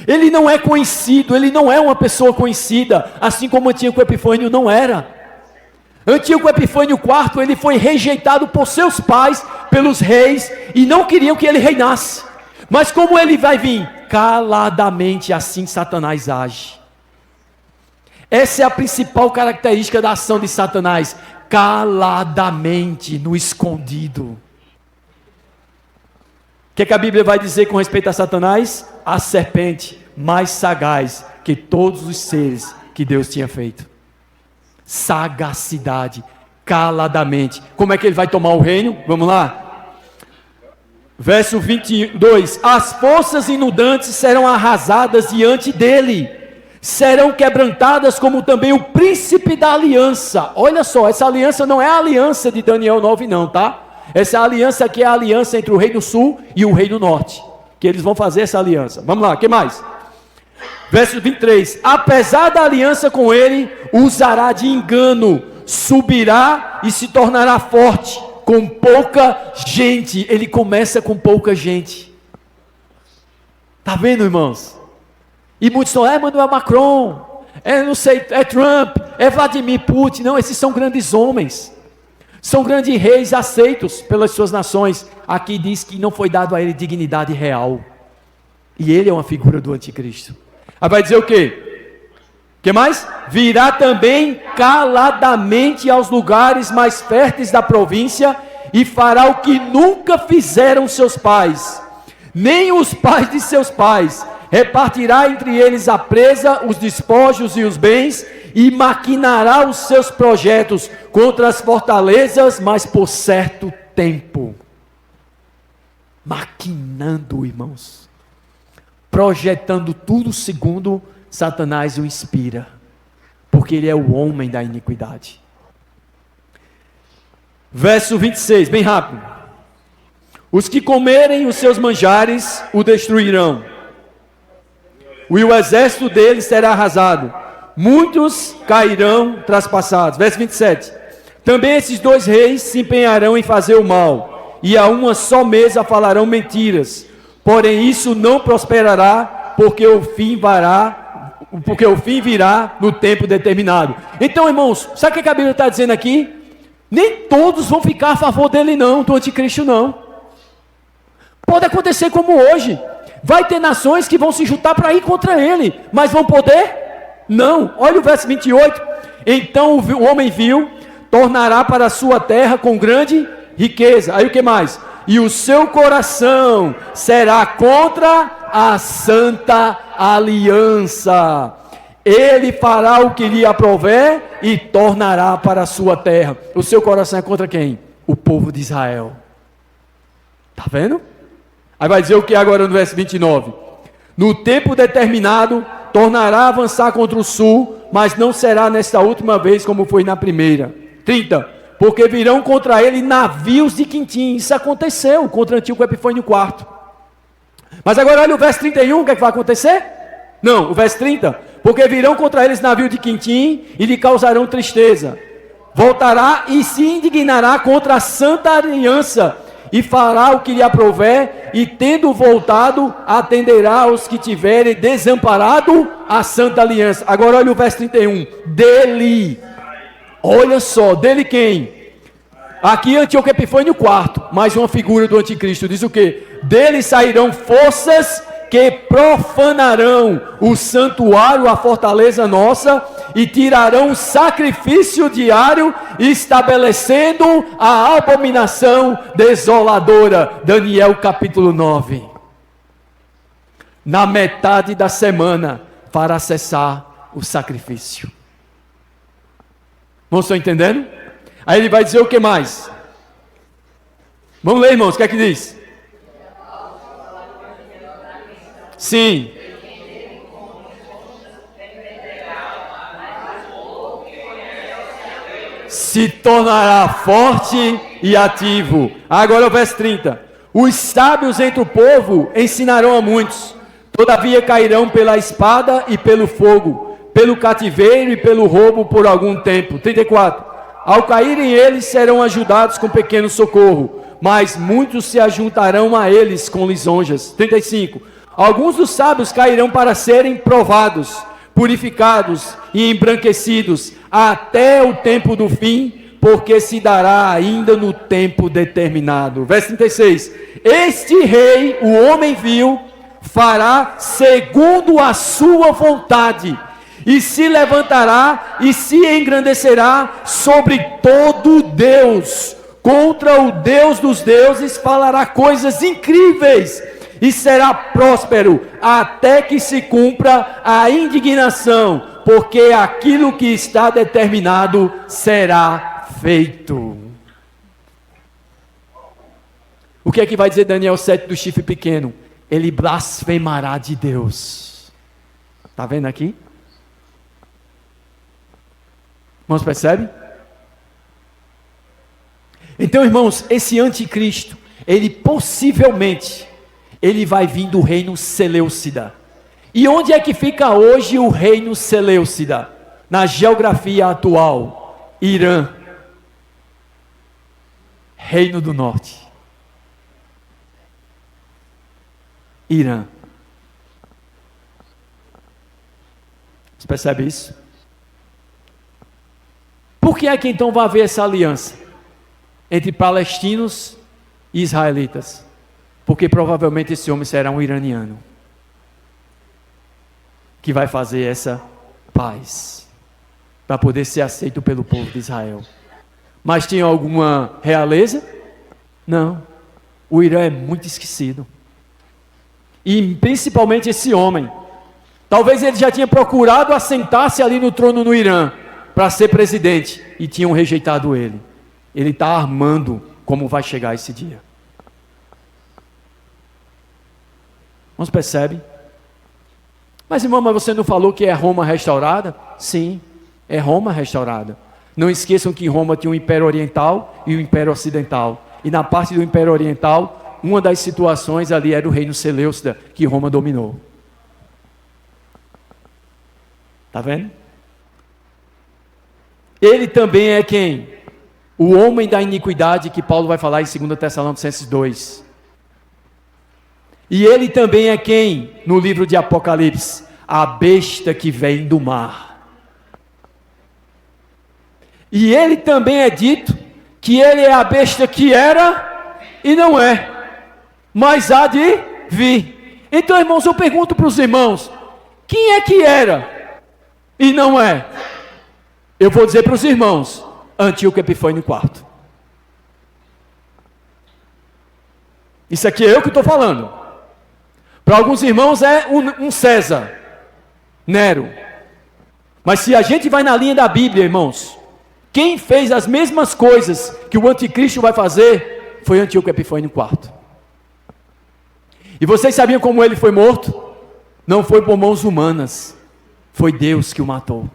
Speaker 5: Ele não é conhecido, ele não é uma pessoa conhecida, assim como Antíoco Epifânio não era. Antíoco Epifânio IV, ele foi rejeitado por seus pais, pelos reis, e não queriam que ele reinasse. Mas como ele vai vir? Caladamente, assim Satanás age. Essa é a principal característica da ação de Satanás, caladamente, no escondido. O que a Bíblia vai dizer com respeito a Satanás? A serpente mais sagaz que todos os seres que Deus tinha feito. Sagacidade, caladamente. Como é que ele vai tomar o reino? Vamos lá. Verso 22. As forças inundantes serão arrasadas diante dele. Serão quebrantadas como também o príncipe da aliança. Olha só, essa aliança não é a aliança de Daniel 9 não, tá? Essa aliança aqui é a aliança entre o reino sul e o reino norte, que eles vão fazer essa aliança. Vamos lá, o que mais? Verso 23. Apesar da aliança com ele, usará de engano, subirá e se tornará forte, com pouca gente. Ele começa com pouca gente. Tá vendo, irmãos? E muitos estão, Emmanuel Macron, não sei, é Trump, é Vladimir Putin. Não, esses são grandes homens. São grandes reis aceitos pelas suas nações. Aqui diz que não foi dado a ele dignidade real. E ele é uma figura do anticristo. Aí vai dizer o quê? O que mais? Virá também caladamente aos lugares mais férteis da província e fará o que nunca fizeram seus pais, nem os pais de seus pais. Repartirá entre eles a presa, os despojos e os bens, e maquinará os seus projetos contra as fortalezas, mas por certo tempo. Maquinando, irmãos. Projetando tudo segundo Satanás o inspira. Porque ele é o homem da iniquidade. Verso 26, bem rápido. Os que comerem os seus manjares o destruirão. E o exército dele será arrasado. Muitos cairão traspassados. Verso 27. Também esses dois reis se empenharão em fazer o mal, e a uma só mesa falarão mentiras. Porém isso não prosperará, porque o fim virá no tempo determinado. Então, irmãos, sabe o que a Bíblia está dizendo aqui? Nem todos vão ficar a favor dele não, do anticristo não. Pode acontecer como hoje. Vai ter nações que vão se juntar para ir contra ele, mas vão poder? Não. Olha o verso 28. Então o homem vil tornará para a sua terra com grande riqueza. Aí o que mais? E o seu coração será contra a santa aliança. Ele fará o que lhe aprouver e tornará para a sua terra. O seu coração é contra quem? O povo de Israel. Está vendo? Aí vai dizer o que agora no verso 29? No tempo determinado, tornará a avançar contra o sul, mas não será nesta última vez como foi na primeira. 30. Porque virão contra ele navios de Quintim. Isso aconteceu contra Antíoco Epifânio IV. Mas agora olha o verso 31, o que é que vai acontecer? Não, o verso 30. Porque virão contra eles navios de Quintim e lhe causarão tristeza. Voltará e se indignará contra a santa aliança e fará o que lhe aprouver, e tendo voltado, atenderá aos que tiverem desamparado a santa aliança. Agora olha o verso 31. Dele, olha só, dele quem? Aqui Antíoco Epifânio IV, mais uma figura do anticristo, diz o quê? Dele sairão forças que profanarão o santuário, a fortaleza nossa, e tirarão o sacrifício diário, estabelecendo a abominação desoladora. Daniel capítulo 9. Na metade da semana, para cessar o sacrifício. Não estão entendendo? Aí ele vai dizer o que mais? Vamos ler, irmãos, o que é que diz? Sim. Se tornará forte e ativo. Agora o verso 30. Os sábios entre o povo ensinarão a muitos. Todavia cairão pela espada e pelo fogo, pelo cativeiro e pelo roubo por algum tempo. 34. Ao caírem eles serão ajudados com pequeno socorro, mas muitos se ajuntarão a eles com lisonjas. 35. Alguns dos sábios cairão para serem provados, purificados e embranquecidos até o tempo do fim, porque se dará ainda no tempo determinado. Verso 36. Este rei, o homem vil, fará segundo a sua vontade, e se levantará e se engrandecerá sobre todo Deus, contra o Deus dos deuses falará coisas incríveis, e será próspero até que se cumpra a indignação, porque aquilo que está determinado será feito. O que é que vai dizer Daniel 7 do chifre pequeno? Ele blasfemará de Deus. Está vendo aqui? Irmãos, percebe? Então, irmãos, esse anticristo, ele possivelmente, ele vai vir do reino Seleucida. E onde é que fica hoje o reino Seleucida? Na geografia atual, Irã, Reino do Norte. Irã. Você percebe isso? Por que é que então vai haver essa aliança entre palestinos e israelitas? Porque provavelmente esse homem será um iraniano que vai fazer essa paz para poder ser aceito pelo povo de Israel. Mas tinha alguma realeza? Não. O Irã é muito esquecido. E principalmente esse homem. Talvez ele já tinha procurado assentar-se ali no trono no Irã para ser presidente e tinham rejeitado ele. Ele está armando como vai chegar esse dia. Não se percebe? Mas irmão, mas você não falou que é Roma restaurada? Sim, é Roma restaurada. Não esqueçam que Roma tinha o Império Oriental e o Império Ocidental. E na parte do Império Oriental, uma das situações ali era o reino Seleucida, que Roma dominou. Está vendo? Ele também é quem? O homem da iniquidade, que Paulo vai falar em 2 Tessalonicenses 2. E ele também é quem? No livro de Apocalipse, a besta que vem do mar. E ele também é dito que ele é a besta que era e não é, mas há de vir. Então, irmãos, eu pergunto para os irmãos, quem é que era e não é? Eu vou dizer para os irmãos, Antíoco Epifânio IV. Isso aqui é eu que estou falando. Para alguns irmãos é um César, Nero. Mas se a gente vai na linha da Bíblia, irmãos, quem fez as mesmas coisas que o anticristo vai fazer foi Antíoco Epifânio IV. E vocês sabiam como ele foi morto? Não foi por mãos humanas, Foi Deus que o matou.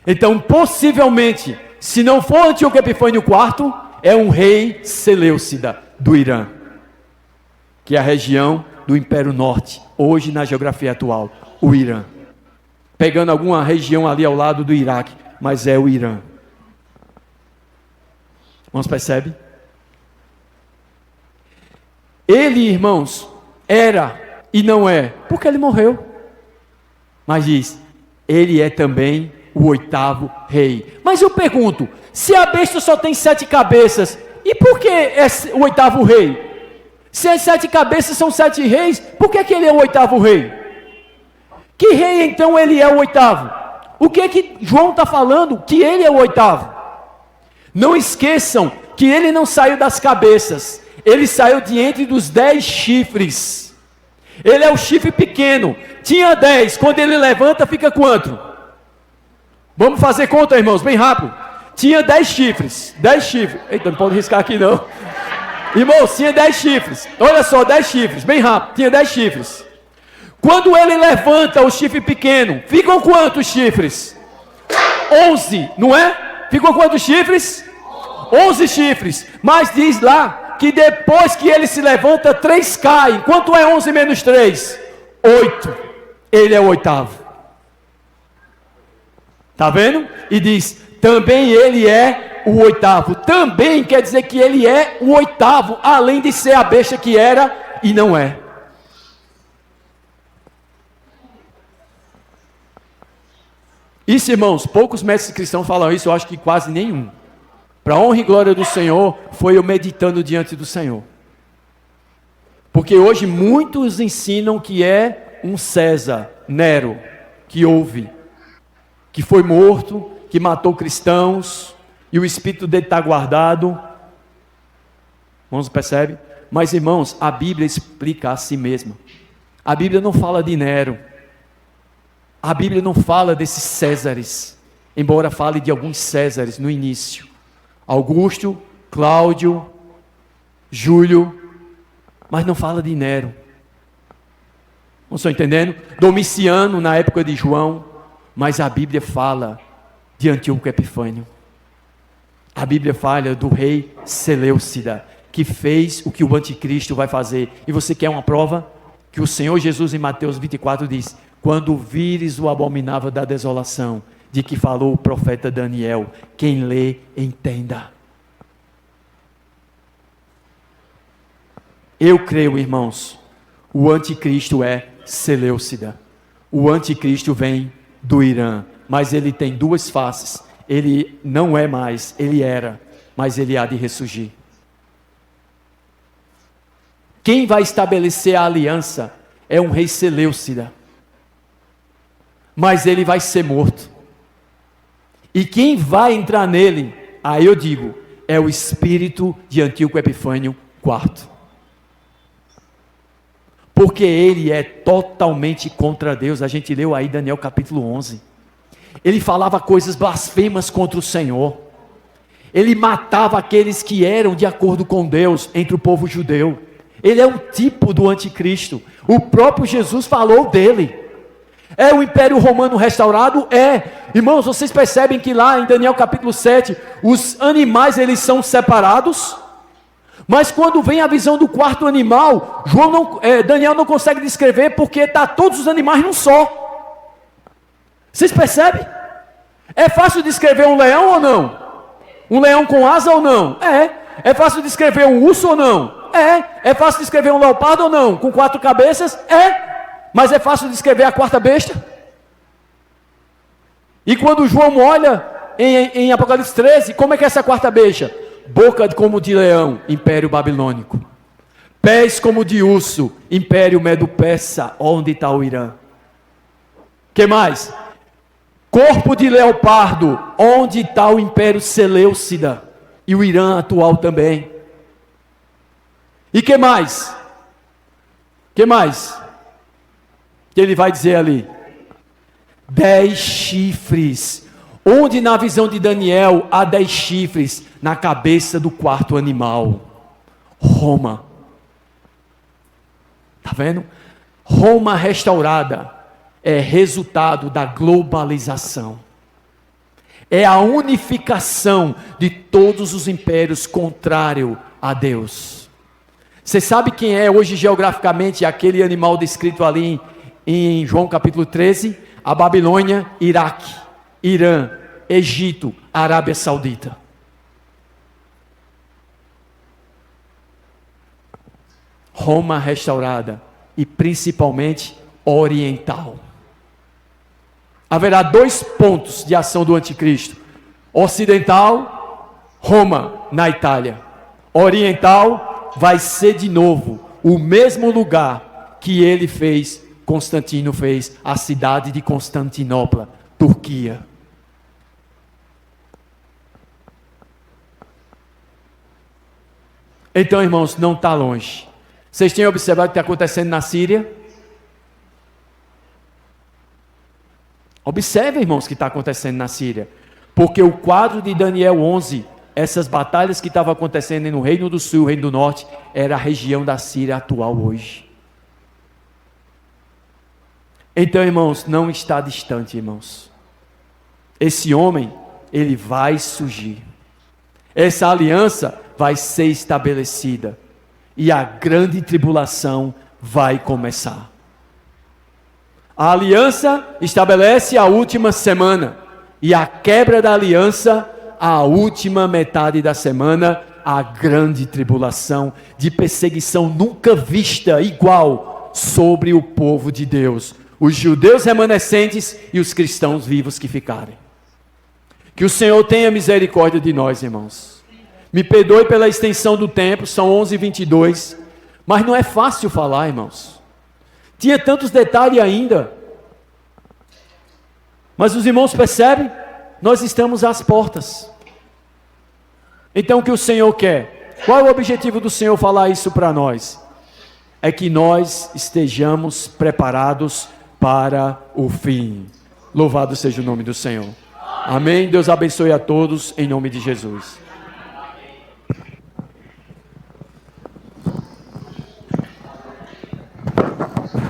Speaker 5: Então, possivelmente, se não for Antíoco Epifânio IV, é um rei Seleucida do Irã, que é a região do Império Norte, hoje na geografia atual, o Irã. Pegando alguma região ali ao lado do Iraque, mas é o Irã. Irmãos, percebe? Ele, irmãos, era e não é, porque ele morreu. Mas diz, ele é também o 8º rei. Mas eu pergunto, se a besta só tem 7 cabeças, e por que é o 8º rei? Se as 7 cabeças são 7 reis, por que ele é o 8º rei? Que rei então ele é o 8º? O que é que João está falando? Que ele é o 8º. Não esqueçam que ele não saiu das cabeças, ele saiu de entre dos 10 chifres. Ele é o chifre pequeno, tinha 10, quando ele levanta fica quanto? Vamos fazer conta, irmãos, bem rápido. Tinha 10 chifres, 10 chifres, eita, não pode riscar aqui não. Irmãos, tinha 10 chifres, olha só, 10 chifres, bem rápido, tinha 10 chifres. Quando ele levanta o chifre pequeno, ficam quantos chifres? 11, não é? Ficam quantos chifres? 11 chifres, mas diz lá, que depois que ele se levanta, 3 caem. Quanto é 11 menos 3? 8. Ele é o 8º. Está vendo? E diz, também ele é o 8º. Também quer dizer que ele é o 8º, além de ser a besta que era e não é. Isso, irmãos, poucos mestres cristãos falam isso, eu acho que quase nenhum. Para a honra e glória do Senhor, foi eu meditando diante do Senhor. Porque hoje muitos ensinam que é um César, Nero, que houve, que foi morto, que matou cristãos, e o espírito dele está guardado. Irmãos, percebe? Mas, irmãos, a Bíblia explica a si mesma. A Bíblia não fala de Nero. A Bíblia não fala desses Césares, embora fale de alguns Césares no início. Augusto, Cláudio, Júlio, mas não fala de Nero. Não estão entendendo? Domiciano na época de João, mas a Bíblia fala de Antíoco Epifânio. A Bíblia fala do rei Seleucida, que fez o que o anticristo vai fazer. E você quer uma prova? Que o Senhor Jesus em Mateus 24 diz, quando vires o abominável da desolação, de que falou o profeta Daniel, quem lê, entenda. Eu creio, irmãos, o anticristo é Seleucida. O anticristo vem do Irã, mas ele tem 2 faces. Ele não é mais, ele era, mas ele há de ressurgir. Quem vai estabelecer a aliança é um rei Seleucida, mas ele vai ser morto. E quem vai entrar nele, aí eu digo, é o espírito de Antíoco Epifânio IV. Porque ele é totalmente contra Deus. A gente leu aí Daniel capítulo 11. Ele falava coisas blasfemas contra o Senhor. Ele matava aqueles que eram de acordo com Deus entre o povo judeu. Ele é um tipo do anticristo. O próprio Jesus falou dele. É o Império Romano restaurado? É. Irmãos, vocês percebem que lá em Daniel capítulo 7, os animais eles são separados, mas quando vem a visão do 4º animal, Daniel não consegue descrever porque está todos os animais num só. Vocês percebem? É fácil descrever um leão ou não? Um leão com asa ou não? É. É fácil descrever um urso ou não? É. É fácil descrever um leopardo ou não? Com 4 cabeças? É. Mas é fácil descrever a 4ª besta? E quando João olha em Apocalipse 13, como é que é essa 4ª besta? Boca como de leão, Império Babilônico. Pés como de urso, Império Medo-Persa, onde está o Irã. Que mais? Corpo de leopardo, onde está o Império Seleucida e o Irã atual também. E que mais? Que mais? Que ele vai dizer ali? 10 chifres. Onde na visão de Daniel há 10 chifres? Na cabeça do 4º animal. Roma. Está vendo? Roma restaurada é resultado da globalização. É a unificação de todos os impérios contrário a Deus. Você sabe quem é hoje geograficamente aquele animal descrito ali em João capítulo 13? A Babilônia, Iraque, Irã, Egito, Arábia Saudita. Roma restaurada e principalmente oriental. Haverá 2 pontos de ação do anticristo: ocidental, Roma, na Itália. Oriental vai ser de novo o mesmo lugar que ele fez, Constantino fez, a cidade de Constantinopla, Turquia. Então, irmãos, não está longe. Vocês têm observado o que está acontecendo na Síria? Observem, irmãos, o que está acontecendo na Síria. Porque o quadro de Daniel 11, essas batalhas que estavam acontecendo no Reino do Sul e Reino do Norte, era a região da Síria atual hoje. Então, irmãos, não está distante, irmãos. Esse homem, ele vai surgir. Essa aliança vai ser estabelecida. E a grande tribulação vai começar. A aliança estabelece a última semana. E a quebra da aliança, a última metade da semana, a grande tribulação de perseguição nunca vista igual sobre o povo de Deus. Os judeus remanescentes e os cristãos vivos que ficarem. Que o Senhor tenha misericórdia de nós, irmãos. Me perdoe pela extensão do tempo, são 11h22. Mas não é fácil falar, irmãos. Tinha tantos detalhes ainda. Mas os irmãos percebem? Nós estamos às portas. Então o que o Senhor quer? Qual é o objetivo do Senhor falar isso para nós? É que nós estejamos preparados para o fim. Louvado seja o nome do Senhor. Amém. Deus abençoe a todos em nome de Jesus.